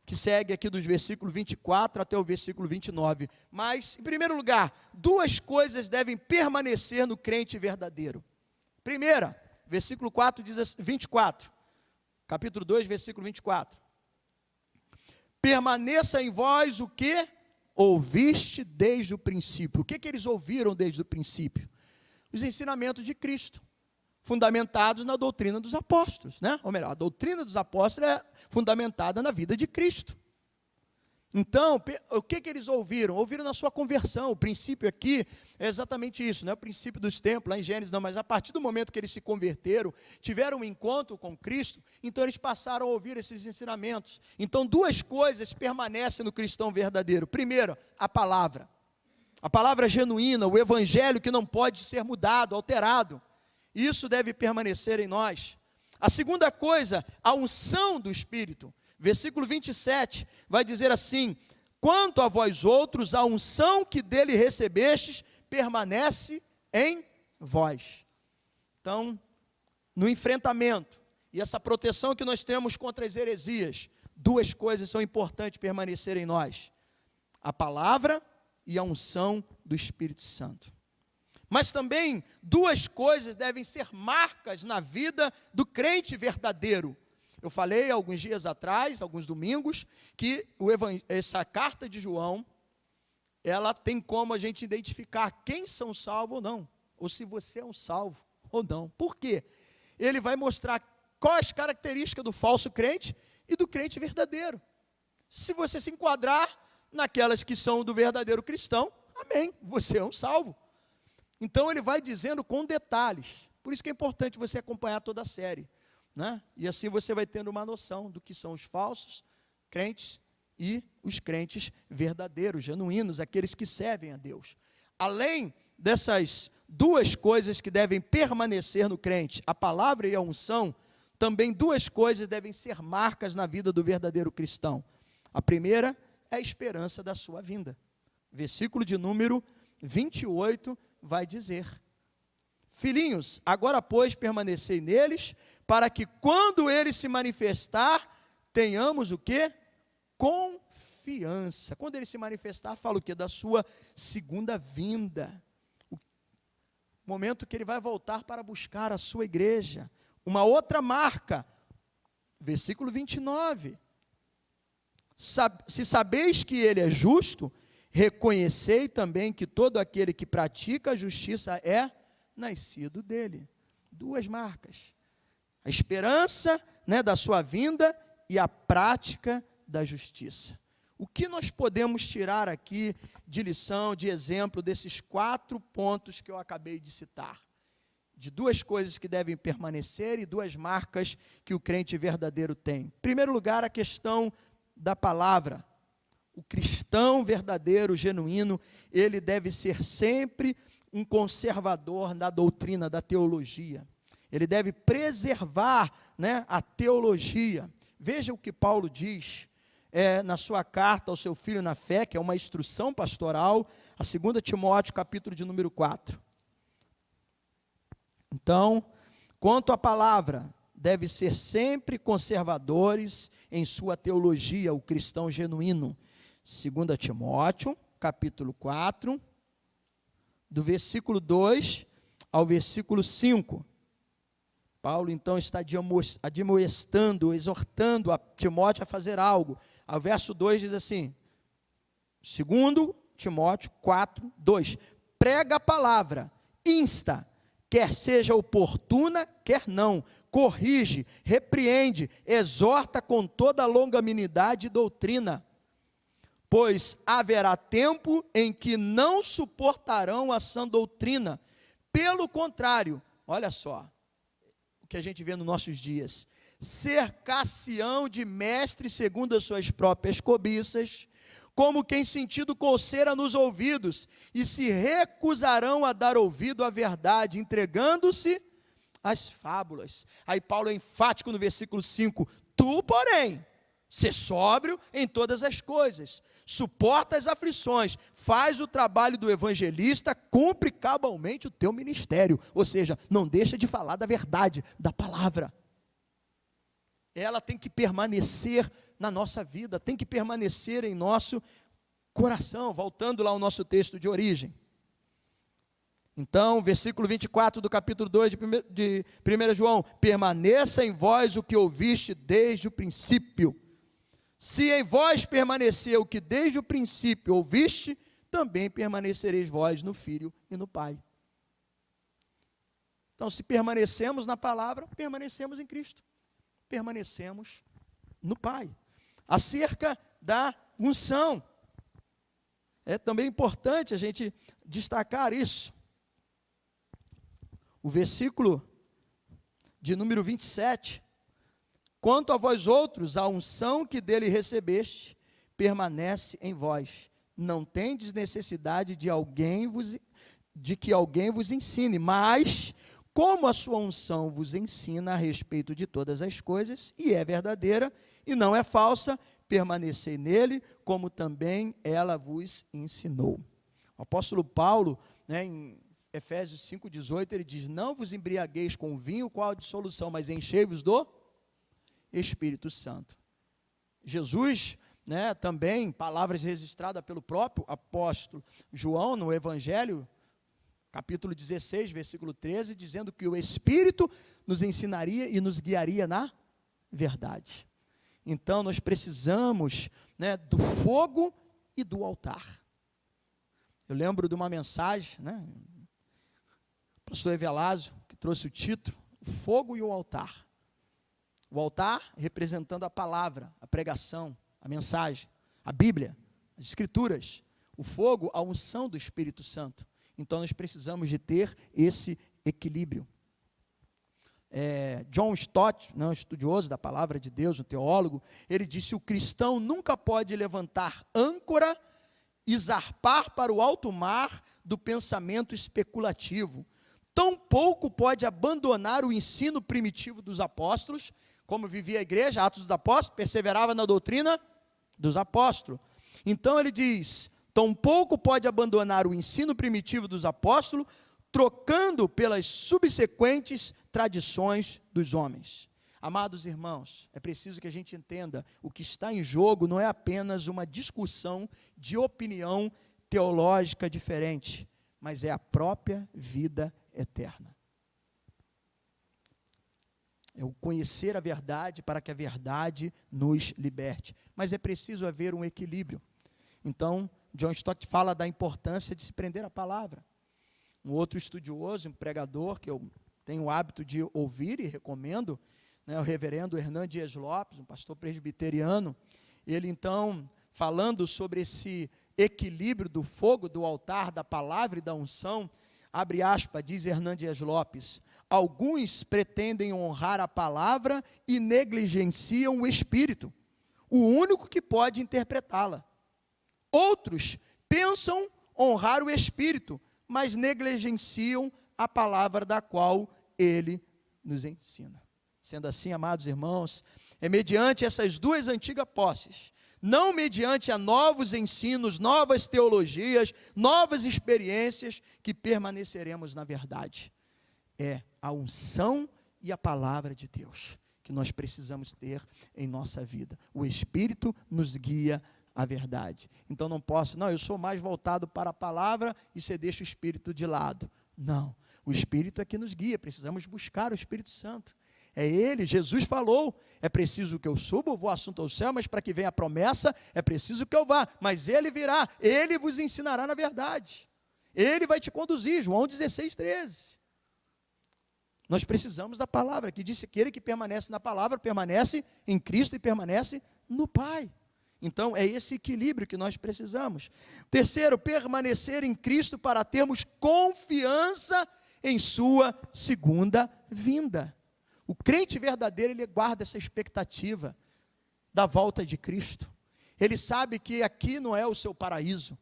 Que segue aqui dos versículos 24 até o versículo 29. Mas, em primeiro lugar, 2 coisas devem permanecer no crente verdadeiro. Primeira, versículo 24. Capítulo 2, versículo 24. Permaneça em vós o que ouviste desde o princípio. O que eles ouviram desde o princípio? Os ensinamentos de Cristo, fundamentados na doutrina dos apóstolos, né? Ou melhor, a doutrina dos apóstolos é fundamentada na vida de Cristo. Então, o que eles ouviram? Ouviram na sua conversão. O princípio aqui é exatamente isso, não é o princípio dos templos, lá em Gênesis, não, mas a partir do momento que eles se converteram, tiveram um encontro com Cristo, então eles passaram a ouvir esses ensinamentos. Então, 2 coisas permanecem no cristão verdadeiro. Primeiro, a palavra genuína, o evangelho que não pode ser mudado, alterado. Isso deve permanecer em nós. A segunda coisa, a unção do Espírito. Versículo 27 vai dizer assim: quanto a vós outros, a unção que dele recebestes permanece em vós. Então, no enfrentamento e essa proteção que nós temos contra as heresias, 2 coisas são importantes permanecer em nós: a palavra e a unção do Espírito Santo. Mas também 2 coisas devem ser marcas na vida do crente verdadeiro. Eu falei alguns dias atrás, alguns domingos, que essa carta de João ela tem como a gente identificar quem são salvos ou não, ou se você é um salvo ou não. Por quê? Ele vai mostrar quais as características do falso crente e do crente verdadeiro. Se você se enquadrar naquelas que são do verdadeiro cristão, amém, você é um salvo. Então ele vai dizendo com detalhes. Por isso que é importante você acompanhar toda a série, né? E assim você vai tendo uma noção do que são os falsos crentes e os crentes verdadeiros, genuínos, aqueles que servem a Deus. Além dessas duas coisas que devem permanecer no crente, a palavra e a unção, também duas coisas devem ser marcas na vida do verdadeiro cristão. A primeira é a esperança da sua vinda. Versículo de número 28 vai dizer: filhinhos, agora pois permanecei neles, para que quando ele se manifestar, tenhamos o quê? Confiança. Quando ele se manifestar, fala o quê? Da sua segunda vinda. O momento que ele vai voltar para buscar a sua igreja. Uma outra marca, versículo 29. Se sabeis que ele é justo, reconhecei também que todo aquele que pratica a justiça é nascido dele. Duas marcas. A esperança, né, da sua vinda e a prática da justiça. O que nós podemos tirar aqui de lição, de exemplo, desses 4 pontos que eu acabei de citar? De duas coisas que devem permanecer e duas marcas que o crente verdadeiro tem. Em primeiro lugar, a questão da palavra. O cristão verdadeiro, genuíno, ele deve ser sempre um conservador da doutrina, da teologia. Ele deve preservar, né, a teologia. Veja o que Paulo diz na sua carta ao seu filho na fé, que é uma instrução pastoral, a 2 Timóteo, capítulo de número 4. Então, quanto à palavra, deve ser sempre conservadores em sua teologia, o cristão genuíno. 2 Timóteo, capítulo 4, do versículo 2 ao versículo 5. Paulo, então, está admoestando, exortando a Timóteo a fazer algo. O verso 2 diz assim, 2 Timóteo 4, 2. Prega a palavra, insta, quer seja oportuna, quer não, corrige, repreende, exorta com toda longanimidade e doutrina. Pois haverá tempo em que não suportarão a sã doutrina. Pelo contrário, olha só, o que a gente vê nos nossos dias, cercar-se-ão de mestres segundo as suas próprias cobiças, como quem sentido coceira nos ouvidos, e se recusarão a dar ouvido à verdade, entregando-se às fábulas. Aí Paulo é enfático no versículo 5, tu, porém, sê sóbrio em todas as coisas, suporta as aflições, faz o trabalho do evangelista, cumpre cabalmente o teu ministério, ou seja, não deixa de falar da verdade, da palavra. Ela tem que permanecer na nossa vida, tem que permanecer em nosso coração, voltando lá ao nosso texto de origem. Então, versículo 24 do capítulo 2 de 1 João, permaneça em vós o que ouviste desde o princípio. Se em vós permanecer o que desde o princípio ouviste, também permanecereis vós no Filho e no Pai. Então, se permanecemos na palavra, permanecemos em Cristo. Permanecemos no Pai. Acerca da unção, é também importante a gente destacar isso. O versículo de número 27, quanto a vós outros, a unção que dele recebeste, permanece em vós. Não tendes necessidade de que alguém vos ensine, mas como a sua unção vos ensina a respeito de todas as coisas, e é verdadeira, e não é falsa, permanecei nele, como também ela vos ensinou. O apóstolo Paulo, né, em Efésios 5,18, ele diz, não vos embriagueis com vinho, qual a dissolução, mas enchei-vos do Espírito Santo. Jesus, né, também, palavras registradas pelo próprio apóstolo João, no Evangelho, capítulo 16, versículo 13, dizendo que o Espírito nos ensinaria e nos guiaria na verdade. Então, nós precisamos, né, do fogo e do altar. Eu lembro de uma mensagem, né? O pastor Evelásio, que trouxe o título, O Fogo e o Altar. O altar representando a palavra, a pregação, a mensagem, a Bíblia, as Escrituras. O fogo, a unção do Espírito Santo. Então nós precisamos de ter esse equilíbrio. John Stott, um estudioso da palavra de Deus, um teólogo, ele disse: o cristão nunca pode levantar âncora e zarpar para o alto mar do pensamento especulativo. Tampouco pode abandonar o ensino primitivo dos apóstolos, como vivia a igreja, Atos dos Apóstolos, perseverava na doutrina dos apóstolos. Então ele diz: tampouco pode abandonar o ensino primitivo dos apóstolos, trocando pelas subsequentes tradições dos homens. Amados irmãos, é preciso que a gente entenda, o que está em jogo não é apenas uma discussão de opinião teológica diferente, mas é a própria vida eterna. É o conhecer a verdade para que a verdade nos liberte. Mas é preciso haver um equilíbrio. Então, John Stott fala da importância de se prender à palavra. Um outro estudioso, um pregador, que eu tenho o hábito de ouvir e recomendo, o reverendo Hernan Dias Lopes, um pastor presbiteriano, ele então, falando sobre esse equilíbrio do fogo, do altar, da palavra e da unção, abre aspas, diz Hernan Dias Lopes: alguns pretendem honrar a palavra e negligenciam o Espírito, o único que pode interpretá-la. Outros pensam honrar o Espírito, mas negligenciam a palavra da qual ele nos ensina. Sendo assim, amados irmãos, é mediante essas duas antigas posses, não mediante a novos ensinos, novas teologias, novas experiências, que permaneceremos na verdade. É a unção e a palavra de Deus que nós precisamos ter em nossa vida. O Espírito nos guia à verdade. Então não posso, eu sou mais voltado para a palavra e você deixa o Espírito de lado. Não, o Espírito é que nos guia, precisamos buscar o Espírito Santo. É Ele, Jesus falou, é preciso que eu suba, eu vou assunto ao céu, mas para que venha a promessa, é preciso que eu vá, mas Ele virá, Ele vos ensinará na verdade, Ele vai te conduzir, João 16:13. Nós precisamos da palavra, que disse que aquele que permanece na palavra, permanece em Cristo e permanece no Pai. Então, é esse equilíbrio que nós precisamos. Terceiro, permanecer em Cristo para termos confiança em sua segunda vinda. O crente verdadeiro, ele guarda essa expectativa da volta de Cristo. Ele sabe que aqui não é o seu paraíso.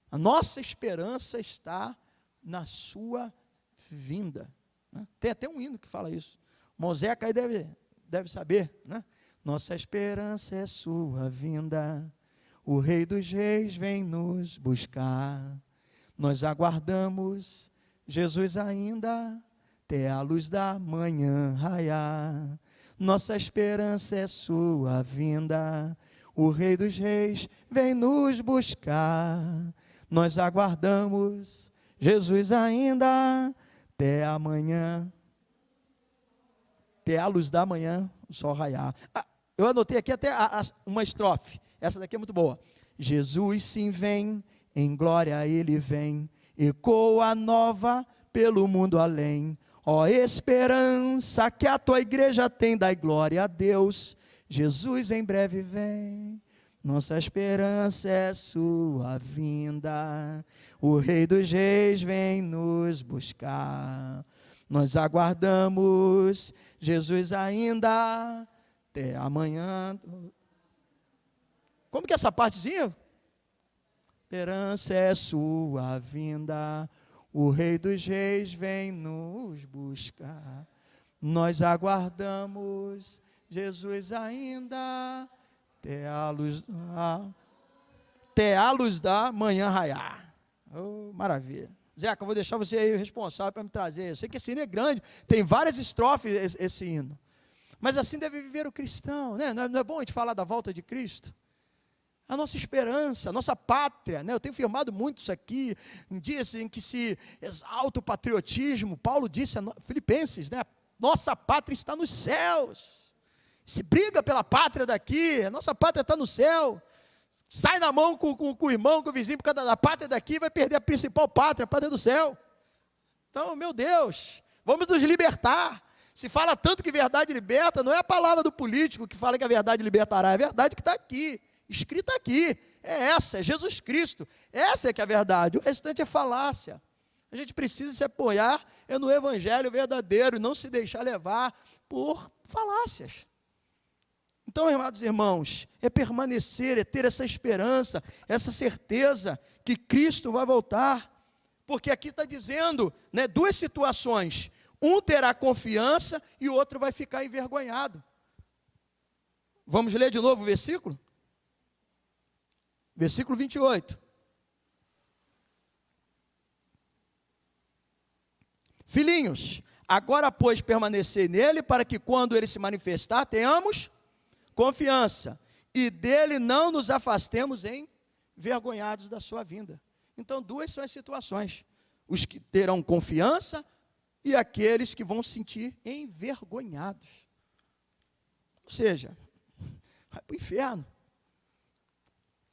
A nossa esperança está na sua vinda. Tem até um hino que fala isso. O Moseca aí deve saber, né? Nossa esperança é sua vinda, o Rei dos Reis vem nos buscar. Nós aguardamos Jesus ainda, até a luz da manhã raiar. Nossa esperança é sua vinda, o Rei dos Reis vem nos buscar. Nós aguardamos Jesus ainda, até amanhã, até a luz da manhã, o sol raiar. Eu anotei aqui até uma estrofe, essa daqui é muito boa. Jesus sim vem, em glória ele vem, ecoa nova pelo mundo além. Ó esperança que a tua igreja tem, dai glória a Deus, Jesus em breve vem. Nossa esperança é sua vinda, o Rei dos Reis vem nos buscar. Nós aguardamos Jesus ainda, até amanhã. Como que é essa partezinha? Esperança é sua vinda, o Rei dos Reis vem nos buscar. Nós aguardamos Jesus ainda, até a luz da manhã raiar. Oh, maravilha. Zeca, eu vou deixar você aí responsável para me trazer. Eu sei que esse hino é grande, tem várias estrofes esse hino. Mas assim deve viver o cristão, né? Não é bom a gente falar da volta de Cristo? A nossa esperança, a nossa pátria, né? Eu tenho afirmado muito isso aqui, em dias em que se exalta o patriotismo. Paulo disse a Filipenses, né? Nossa pátria está nos céus. Se briga pela pátria daqui, a nossa pátria está no céu. sai na mão com o irmão, com o vizinho, por causa da pátria daqui, vai perder a principal pátria, a pátria do céu. Então, meu Deus, vamos nos libertar. Se fala tanto que verdade liberta, não é a palavra do político que fala que a verdade libertará, é a verdade que está aqui, escrita aqui. É essa, é Jesus Cristo. Essa é que é a verdade, o restante é falácia. A gente precisa se apoiar no evangelho verdadeiro e não se deixar levar por falácias. Então, amados irmãos, é permanecer, é ter essa esperança, essa certeza que Cristo vai voltar. Porque aqui está dizendo, né, duas situações. Um terá confiança e o outro vai ficar envergonhado. Vamos ler de novo o versículo? Versículo 28. Filhinhos, agora, pois, permanecei nele, para que quando ele se manifestar, tenhamos confiança, e dele não nos afastemos envergonhados da sua vinda. Então, duas são as situações: os que terão confiança e aqueles que vão se sentir envergonhados. Ou seja, vai para o inferno.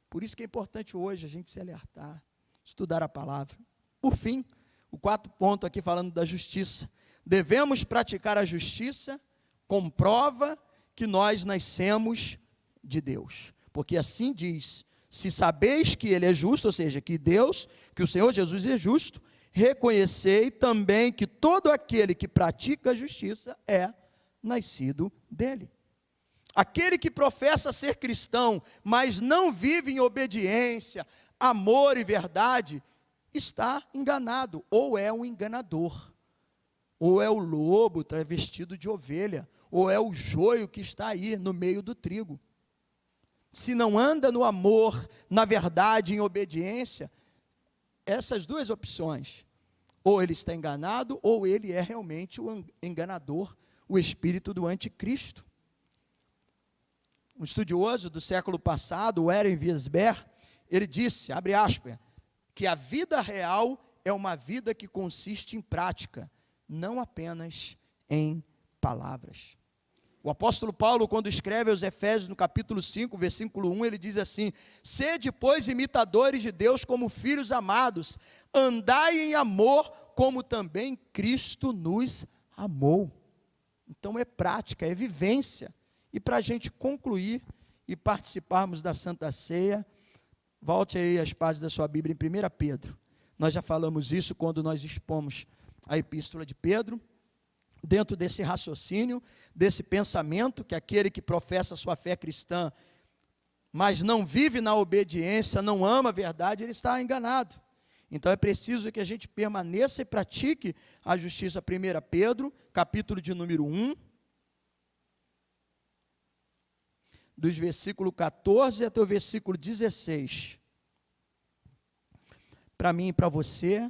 Por isso que é importante hoje a gente se alertar, estudar a palavra. Por fim, o quarto ponto aqui falando da justiça. Devemos praticar a justiça com prova que nós nascemos de Deus. Porque assim diz: se sabeis que Ele é justo, ou seja, que Deus, que o Senhor Jesus é justo, reconhecei também que todo aquele que pratica a justiça é nascido dele. Aquele que professa ser cristão, mas não vive em obediência, amor e verdade, está enganado, ou é um enganador, ou é o lobo travestido de ovelha, ou é o joio que está aí no meio do trigo. Se não anda no amor, na verdade, em obediência, essas duas opções, ou ele está enganado, ou ele é realmente o enganador, o espírito do anticristo. Um estudioso do século passado, o Warren Wiersbe, ele disse, abre aspas, que a vida real é uma vida que consiste em prática, não apenas em palavras. O apóstolo Paulo, quando escreve aos Efésios, no capítulo 5, versículo 1, ele diz assim: sede, pois, imitadores de Deus como filhos amados, andai em amor, como também Cristo nos amou. Então é prática, é vivência. E para a gente concluir e participarmos da Santa Ceia, volte aí as páginas da sua Bíblia em 1 Pedro. Nós já falamos isso quando nós expomos a epístola de Pedro. Dentro desse raciocínio, desse pensamento, que aquele que professa sua fé cristã, mas não vive na obediência, não ama a verdade, ele está enganado. Então é preciso que a gente permaneça e pratique a justiça. 1 Pedro, capítulo de número 1, dos versículos 14 até o versículo 16. Para mim e para você,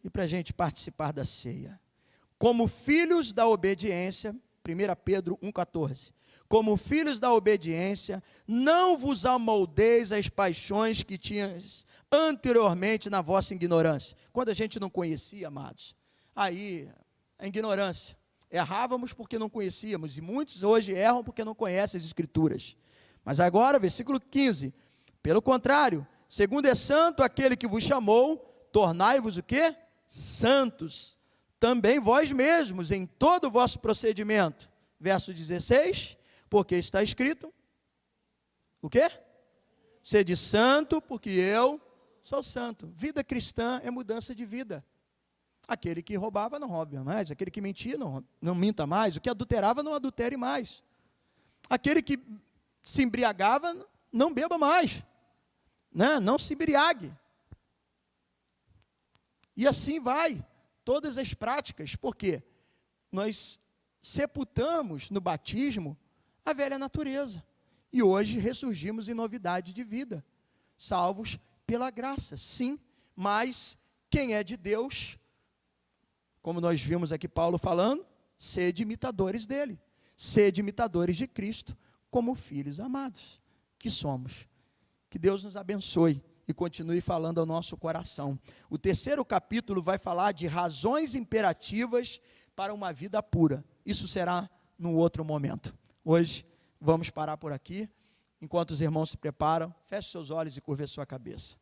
e para a gente participar da ceia. Como filhos da obediência, 1 Pedro 1,14, como filhos da obediência, não vos amoldeis às paixões que tinhas anteriormente na vossa ignorância. Quando a gente não conhecia, amados, aí a ignorância. Errávamos porque não conhecíamos, e muitos hoje erram porque não conhecem as Escrituras. Mas agora, versículo 15, pelo contrário, segundo é santo aquele que vos chamou, tornai-vos o quê? Santos. Também vós mesmos, em todo o vosso procedimento. Verso 16, porque está escrito, o quê? Sede santo, porque eu sou santo. Vida cristã é mudança de vida. Aquele que roubava, não roube mais. Aquele que mentia, não minta mais. O que adulterava, não adultere mais. Aquele que se embriagava, não beba mais. Né? Não se embriague. E assim vai. Todas as práticas, porque nós sepultamos no batismo a velha natureza, e hoje ressurgimos em novidade de vida, salvos pela graça, sim, mas quem é de Deus, como nós vimos aqui Paulo falando, sede imitadores dele, sede imitadores de Cristo, como filhos amados, que somos. Que Deus nos abençoe e continue falando ao nosso coração. O terceiro capítulo vai falar de razões imperativas para uma vida pura. Isso será num outro momento. Hoje, vamos parar por aqui. enquanto os irmãos se preparam, feche seus olhos e curve a sua cabeça.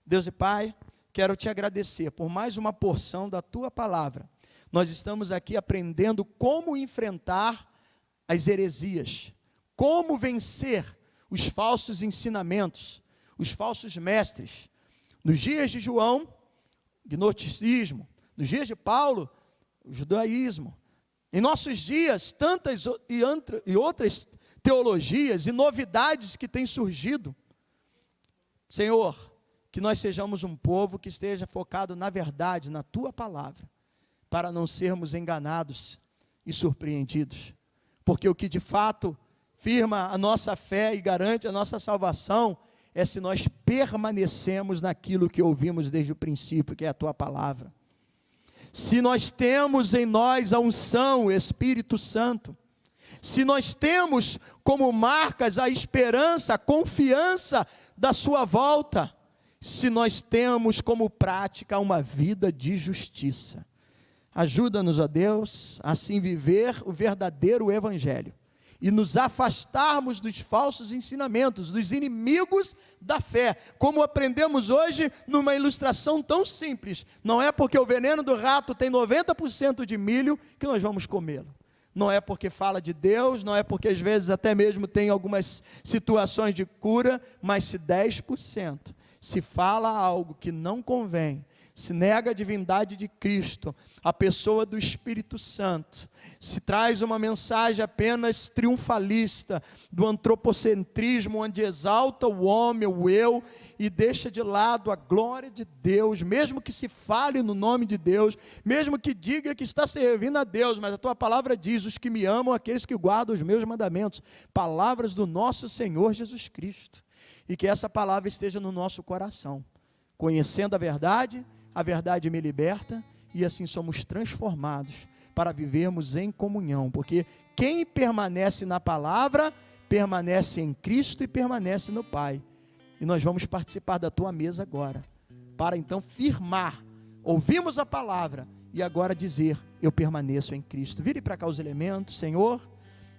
Deus e Pai, quero te agradecer por mais uma porção da tua palavra. Nós estamos aqui aprendendo como enfrentar as heresias, como vencer os falsos ensinamentos, os falsos mestres. Nos dias de João, gnosticismo. Nos dias de Paulo, o judaísmo. Em nossos dias, tantas e outras teologias e novidades que têm surgido. Senhor, que nós sejamos um povo que esteja focado na verdade, na tua palavra, para não sermos enganados e surpreendidos. Porque o que de fato firma a nossa fé e garante a nossa salvação é se nós permanecemos naquilo que ouvimos desde o princípio, que é a tua palavra. Se nós temos em nós a unção, o Espírito Santo, se nós temos como marcas a esperança, a confiança da sua volta, se nós temos como prática uma vida de justiça. Ajuda-nos, ó Deus, a assim viver o verdadeiro evangelho e nos afastarmos dos falsos ensinamentos, dos inimigos da fé, como aprendemos hoje numa ilustração tão simples. Não é porque o veneno do rato tem 90% de milho que nós vamos comê-lo. Não é porque fala de Deus, não é porque às vezes até mesmo tem algumas situações de cura, mas se 10% se fala algo que não convém, se nega a divindade de Cristo, a pessoa do Espírito Santo, se traz uma mensagem apenas triunfalista, do antropocentrismo, onde exalta o homem, o eu, e deixa de lado a glória de Deus, mesmo que se fale no nome de Deus, mesmo que diga que está servindo a Deus, mas a tua palavra diz, os que me amam, aqueles que guardam os meus mandamentos, palavras do nosso Senhor Jesus Cristo, e que essa palavra esteja no nosso coração, conhecendo a verdade me liberta, e assim somos transformados para vivermos em comunhão, porque quem permanece na palavra, permanece em Cristo e permanece no Pai. E nós vamos participar da tua mesa agora, para então firmar, ouvimos a palavra, e agora dizer, eu permaneço em Cristo. Vire para cá os elementos, Senhor,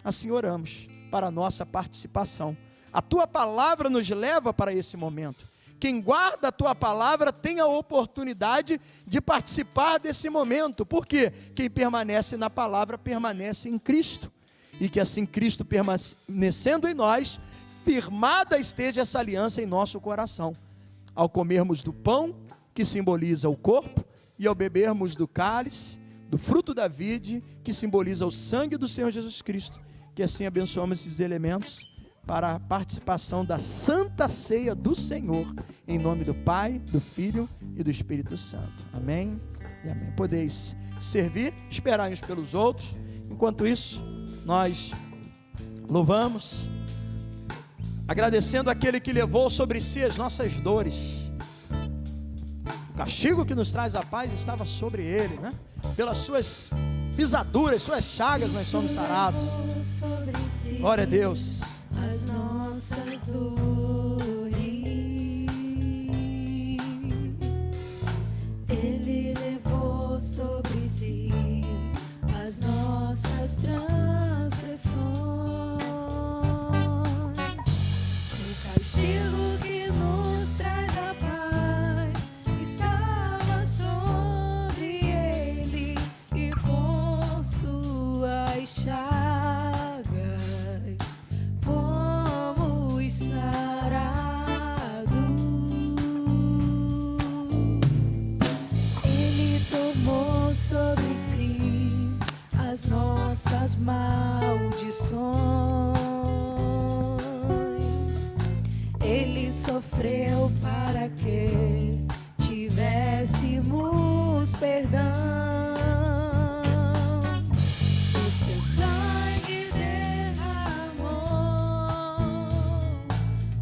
assim oramos, para a nossa participação. A tua palavra nos leva para esse momento. Quem guarda a tua palavra tem a oportunidade de participar desse momento. Por quê? Quem permanece na palavra permanece em Cristo. E que assim Cristo permanecendo em nós, firmada esteja essa aliança em nosso coração. Ao comermos do pão, que simboliza o corpo, e ao bebermos do cálice, do fruto da vide, que simboliza o sangue do Senhor Jesus Cristo. Que assim abençoamos esses elementos para a participação da Santa Ceia do Senhor, em nome do Pai, do Filho e do Espírito Santo. Amém e amém. Podeis servir, esperar uns pelos outros. Enquanto isso, nós louvamos, agradecendo aquele que levou sobre si as nossas dores. O castigo que nos traz a paz estava sobre ele, né? Pelas suas pisaduras, suas chagas, nós somos sarados. Glória a Deus. As nossas dores, Ele levou sobre si as nossas transgressões. O castigo que nos traz a paz estava sobre Ele, e por suas chagas sobre si as nossas maldições. Ele sofreu para que tivéssemos perdão. O seu sangue derramou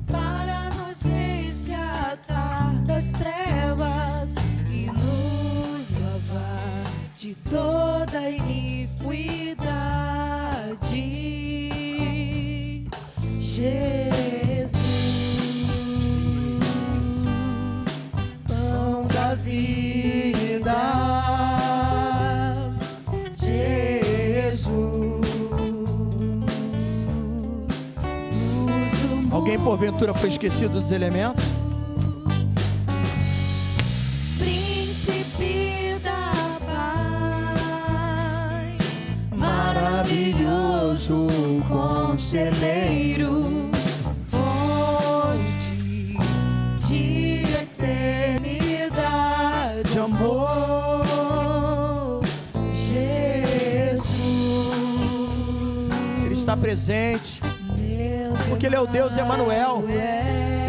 para nos resgatar das trevas e nos lavar de toda iniquidade. Jesus, Alguém porventura foi esquecido dos elementos? Príncipe da paz, Maravilhoso conselheiro, fonte de eternidade, amor, Jesus. Ele está presente, porque Ele é o Deus Emanuel.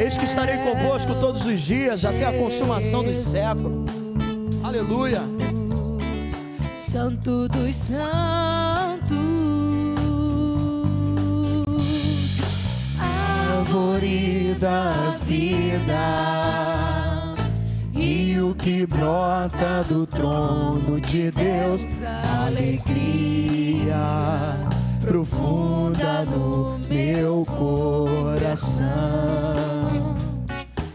Eis que estarei convosco todos os dias, até a consumação dos séculos. Aleluia. Santo dos santos, árvore da vida, Rio que brota do trono de Deus, alegria profunda no meu coração,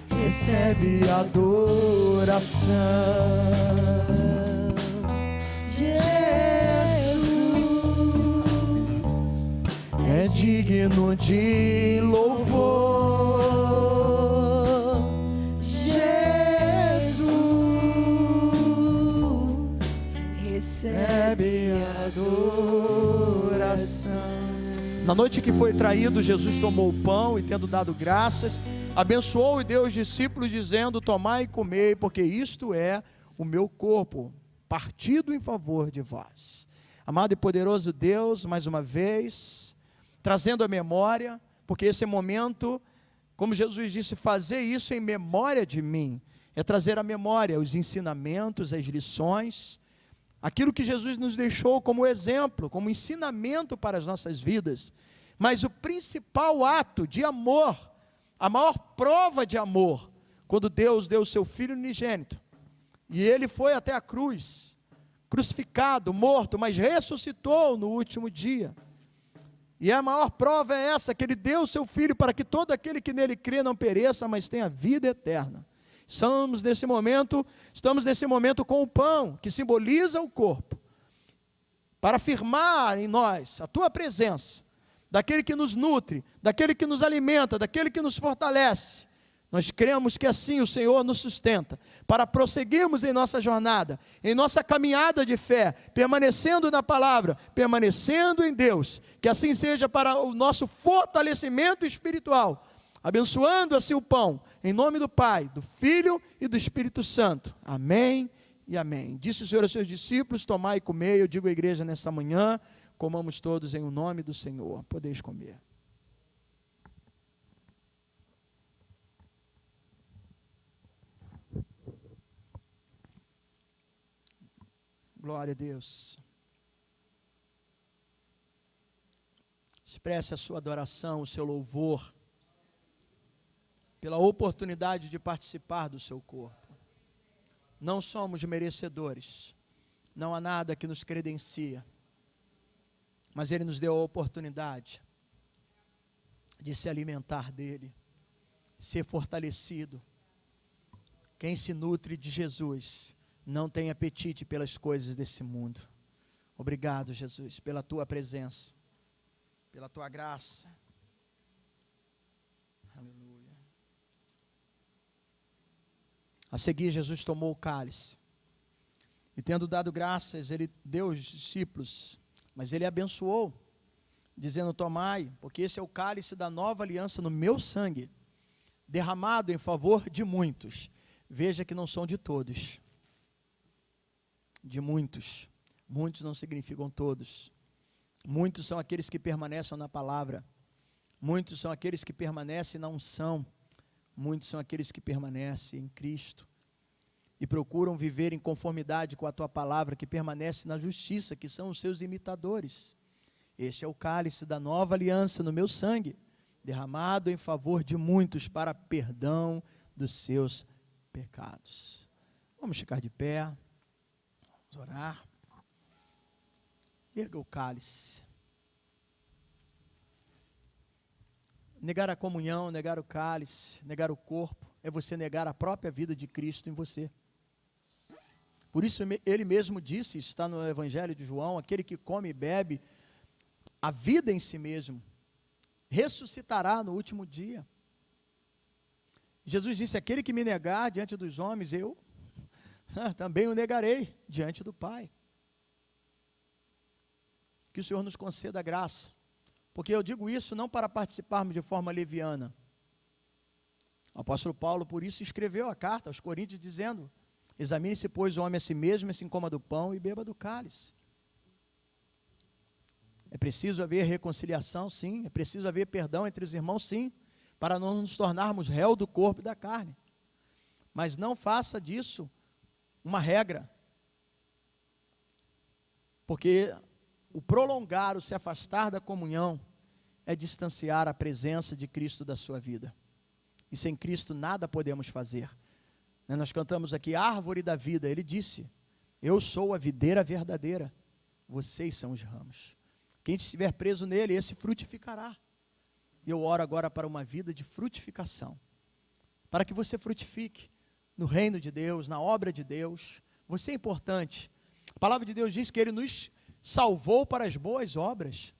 recebe adoração. Jesus é digno de louvor. Jesus recebe adoração. Na noite que foi traído, Jesus tomou o pão e, tendo dado graças, abençoou e deu aos discípulos, dizendo: tomai e comei, porque isto é o meu corpo, partido em favor de vós. Amado e poderoso Deus, mais uma vez, trazendo a memória, porque esse momento, como Jesus disse, fazer isso em memória de mim, é trazer à memória os ensinamentos, as lições, aquilo que Jesus nos deixou como exemplo, como ensinamento para as nossas vidas. Mas o principal ato de amor, a maior prova de amor, quando Deus deu o seu Filho unigênito, e Ele foi até a cruz, crucificado, morto, mas ressuscitou no último dia. E a maior prova é essa, que Ele deu o seu Filho para que todo aquele que nele crê não pereça, mas tenha vida eterna. Estamos nesse momento com o pão, que simboliza o corpo, para afirmar em nós a tua presença, daquele que nos nutre, daquele que nos alimenta, daquele que nos fortalece. Nós cremos que assim o Senhor nos sustenta, para prosseguirmos em nossa jornada, em nossa caminhada de fé, permanecendo na palavra, permanecendo em Deus, que assim seja para o nosso fortalecimento espiritual, abençoando assim o pão, em nome do Pai, do Filho e do Espírito Santo. Amém e amém. Disse o Senhor aos seus discípulos: tomai e comei. Eu digo à igreja nesta manhã: comamos todos em o nome do Senhor. Podeis comer. Glória a Deus. Expresse a sua adoração, o seu louvor, pela oportunidade de participar do seu corpo. Não somos merecedores, não há nada que nos credencia, mas Ele nos deu a oportunidade de se alimentar dEle, ser fortalecido. Quem se nutre de Jesus não tem apetite pelas coisas desse mundo. Obrigado, Jesus, pela tua presença, pela tua graça. Aleluia. A seguir, Jesus tomou o cálice, e tendo dado graças, Ele deu aos discípulos, mas Ele abençoou, dizendo: tomai, porque esse é o cálice da nova aliança no meu sangue, derramado em favor de muitos. Veja que não são de todos, de muitos. Muitos não significam todos. Muitos são aqueles que permanecem na palavra. Muitos são aqueles que permanecem na unção. Muitos são aqueles que permanecem em Cristo e procuram viver em conformidade com a tua palavra, que permanece na justiça, que são os seus imitadores. Este é o cálice da nova aliança no meu sangue, derramado em favor de muitos para perdão dos seus pecados. Vamos ficar de pé, vamos orar. Erga o cálice. Negar a comunhão, negar o cálice, negar o corpo, é você negar a própria vida de Cristo em você. Por isso Ele mesmo disse, está no Evangelho de João: aquele que come e bebe a vida em si mesmo, ressuscitará no último dia. Jesus disse: aquele que me negar diante dos homens, eu também o negarei diante do Pai. Que o Senhor nos conceda graça, porque eu digo isso não para participarmos de forma leviana. O apóstolo Paulo, por isso, escreveu a carta aos Coríntios, dizendo: examine-se, pois, o homem a si mesmo, assim coma do pão e beba do cálice. É preciso haver reconciliação, sim. É preciso haver perdão entre os irmãos, sim, para não nos tornarmos réu do corpo e da carne. Mas não faça disso uma regra, porque o prolongar, o se afastar da comunhão, é distanciar a presença de Cristo da sua vida. E sem Cristo nada podemos fazer. Nós cantamos aqui, árvore da vida. Ele disse: eu sou a videira verdadeira, vocês são os ramos. Quem estiver preso nele, esse frutificará. E eu oro agora para uma vida de frutificação, para que você frutifique no reino de Deus, na obra de Deus. Você é importante. A palavra de Deus diz que Ele nos salvou para as boas obras.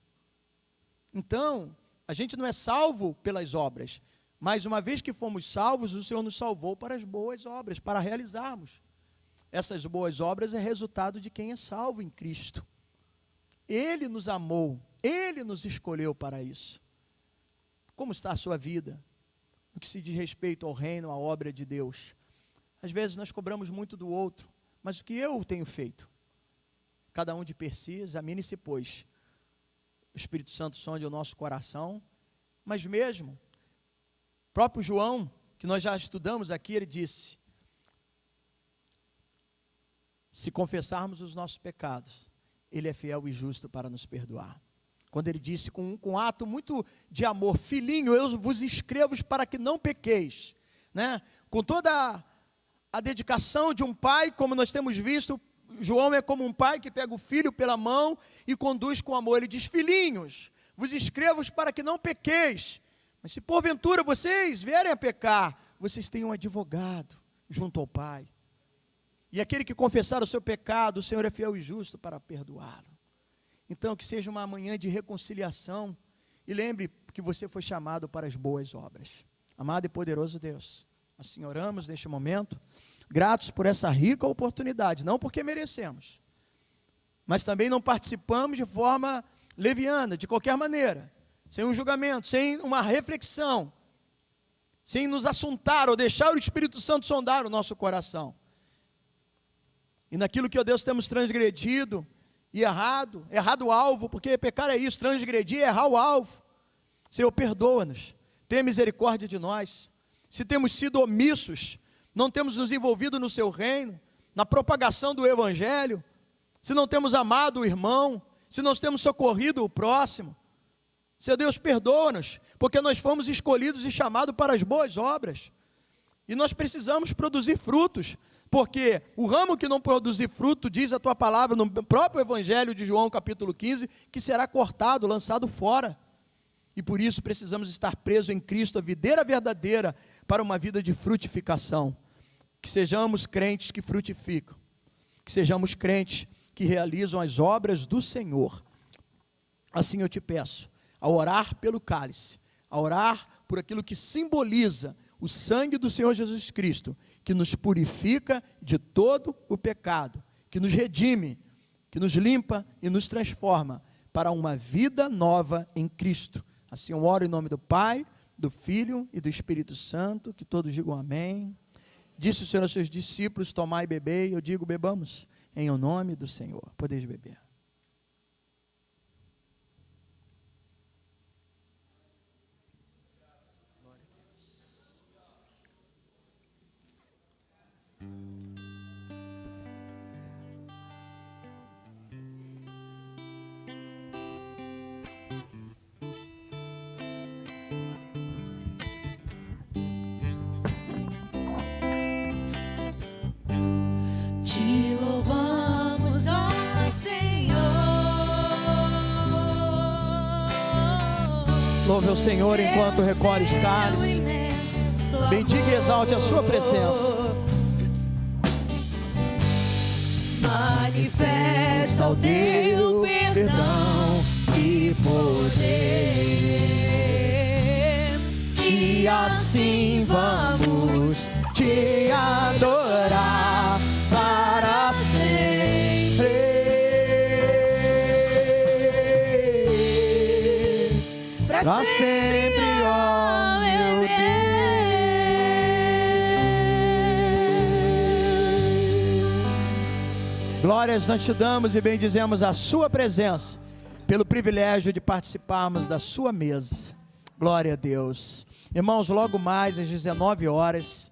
Então, a gente não é salvo pelas obras, mas uma vez que fomos salvos, o Senhor nos salvou para as boas obras, para realizarmos. Essas boas obras é resultado de quem é salvo em Cristo. Ele nos amou, Ele nos escolheu para isso. Como está a sua vida? No que se diz respeito ao reino, à obra de Deus. Às vezes nós cobramos muito do outro, mas o que eu tenho feito? Cada um de per si, examine-se, pois. O Espírito Santo sonde o nosso coração, mas mesmo, o próprio João, que nós já estudamos aqui, ele disse: se confessarmos os nossos pecados, Ele é fiel e justo para nos perdoar. Quando ele disse com um ato muito de amor: filhinho, eu vos escrevo para que não pequeis, né? Com toda a dedicação de um pai, como nós temos visto, João é como um pai que pega o filho pela mão e conduz com amor. Ele diz: filhinhos, vos escrevo para que não pequeis, mas se porventura vocês vierem a pecar, vocês têm um advogado junto ao Pai. E aquele que confessar o seu pecado, o Senhor é fiel e justo para perdoá-lo. Então, que seja uma manhã de reconciliação, e lembre que você foi chamado para as boas obras. Amado e poderoso Deus, assim oramos neste momento, gratos por essa rica oportunidade, não porque merecemos, mas também não participamos de forma leviana, de qualquer maneira, sem um julgamento, sem uma reflexão, sem nos assuntar ou deixar o Espírito Santo sondar o nosso coração. E naquilo que, ó Deus, temos transgredido e errado o alvo, porque pecar é isso, transgredir é errar o alvo. Senhor, perdoa-nos, tenha misericórdia de nós. Se temos sido omissos, não temos nos envolvido no seu reino, na propagação do Evangelho, se não temos amado o irmão, se não temos socorrido o próximo, Senhor Deus, perdoa-nos, porque nós fomos escolhidos e chamados para as boas obras, e nós precisamos produzir frutos, porque o ramo que não produzir fruto, diz a tua palavra no próprio Evangelho de João capítulo 15, que será cortado, lançado fora, e por isso precisamos estar presos em Cristo, a videira verdadeira, para uma vida de frutificação. Que sejamos crentes que frutificam, que sejamos crentes que realizam as obras do Senhor. Assim eu te peço, a orar pelo cálice, a orar por aquilo que simboliza o sangue do Senhor Jesus Cristo, que nos purifica de todo o pecado, que nos redime, que nos limpa e nos transforma para uma vida nova em Cristo. Assim eu oro em nome do Pai, do Filho e do Espírito Santo, que todos digam amém. Disse o Senhor aos seus discípulos: tomai e bebei. Eu digo: bebamos em o nome do Senhor. Podeis beber. Te louvamos, ó Senhor. Louve ao Senhor enquanto recolhe os cálices. Bendiga e exalte a sua presença. Manifesta o teu perdão e poder. assim vamos te adorar para sempre. Para sempre, ó meu Deus. Glórias nós te damos e bendizemos a sua presença, pelo privilégio de participarmos da sua mesa. Glória a Deus. Irmãos, logo mais às 19 horas,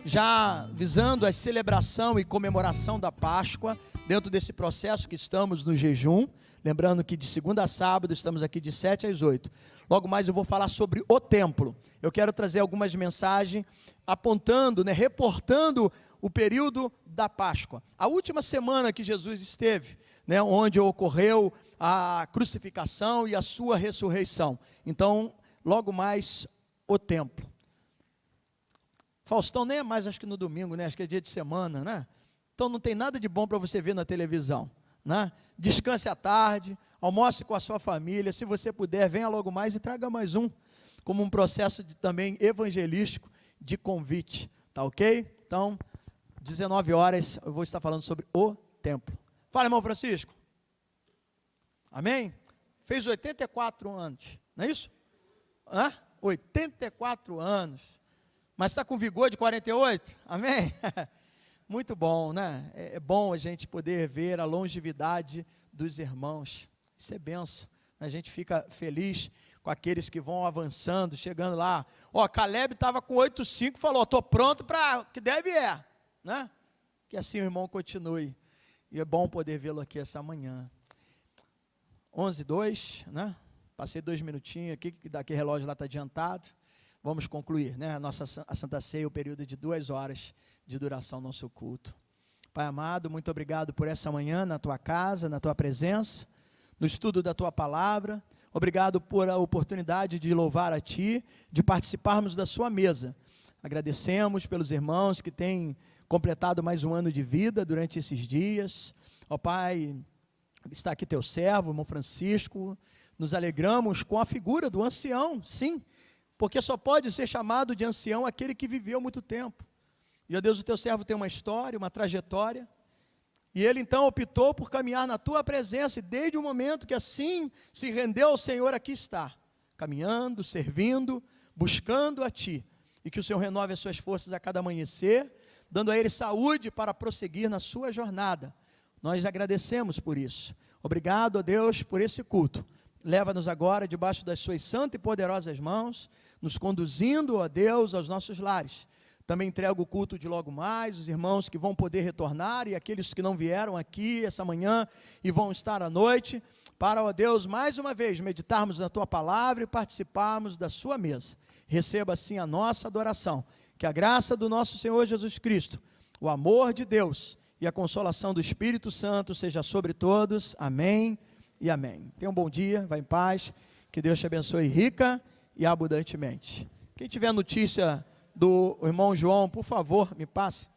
já visando a celebração e comemoração da Páscoa, dentro desse processo que estamos no jejum, lembrando que de segunda a sábado estamos aqui de 7 às 8. Logo mais eu vou falar sobre o templo. Eu quero trazer algumas mensagens apontando, reportando o período da Páscoa. A última semana que Jesus esteve, onde ocorreu a crucificação e a sua ressurreição. Então, logo mais o templo. Faustão nem é mais, acho que no domingo, acho que é dia de semana, Então não tem nada de bom para você ver na televisão, Descanse à tarde, almoce com a sua família, se você puder, venha logo mais e traga mais um, como um processo também evangelístico de convite, tá ok? Então, 19 horas, eu vou estar falando sobre o templo. Fala, irmão Francisco. Amém? Fez 84 anos, não é isso? 84 anos, mas está com vigor de 48, amém? Muito bom, É bom a gente poder ver a longevidade dos irmãos, isso é benção, a gente fica feliz com aqueles que vão avançando, chegando lá. Caleb estava com 8,5, falou, estou pronto para o que deve que assim o irmão continue, e é bom poder vê-lo aqui essa manhã. 11:02, Passei 2 minutinhos aqui, que daqui o relógio lá está adiantado. Vamos concluir, a Santa Ceia, o período de 2 horas de duração do nosso culto. Pai amado, muito obrigado por essa manhã na tua casa, na tua presença, no estudo da tua palavra. Obrigado por a oportunidade de louvar a ti, de participarmos da sua mesa. Agradecemos pelos irmãos que têm completado mais um ano de vida durante esses dias. Pai, está aqui teu servo, irmão Francisco. Nos alegramos com a figura do ancião, sim, porque só pode ser chamado de ancião aquele que viveu muito tempo. E, ó Deus, o teu servo tem uma história, uma trajetória, e ele então optou por caminhar na tua presença, e desde o momento que assim se rendeu ao Senhor, aqui está, caminhando, servindo, buscando a ti, e que o Senhor renove as suas forças a cada amanhecer, dando a ele saúde para prosseguir na sua jornada. Nós agradecemos por isso. Obrigado, ó Deus, por esse culto. Leva-nos agora debaixo das suas santas e poderosas mãos, nos conduzindo, ó Deus, aos nossos lares. Também entrego o culto de logo mais, os irmãos que vão poder retornar e aqueles que não vieram aqui essa manhã e vão estar à noite, para, ó Deus, mais uma vez, meditarmos na tua palavra e participarmos da sua mesa. Receba assim a nossa adoração. Que a graça do nosso Senhor Jesus Cristo, o amor de Deus e a consolação do Espírito Santo seja sobre todos. Amém e amém. Tenha um bom dia, vá em paz, que Deus te abençoe rica e abundantemente. Quem tiver notícia do irmão João, por favor, me passe.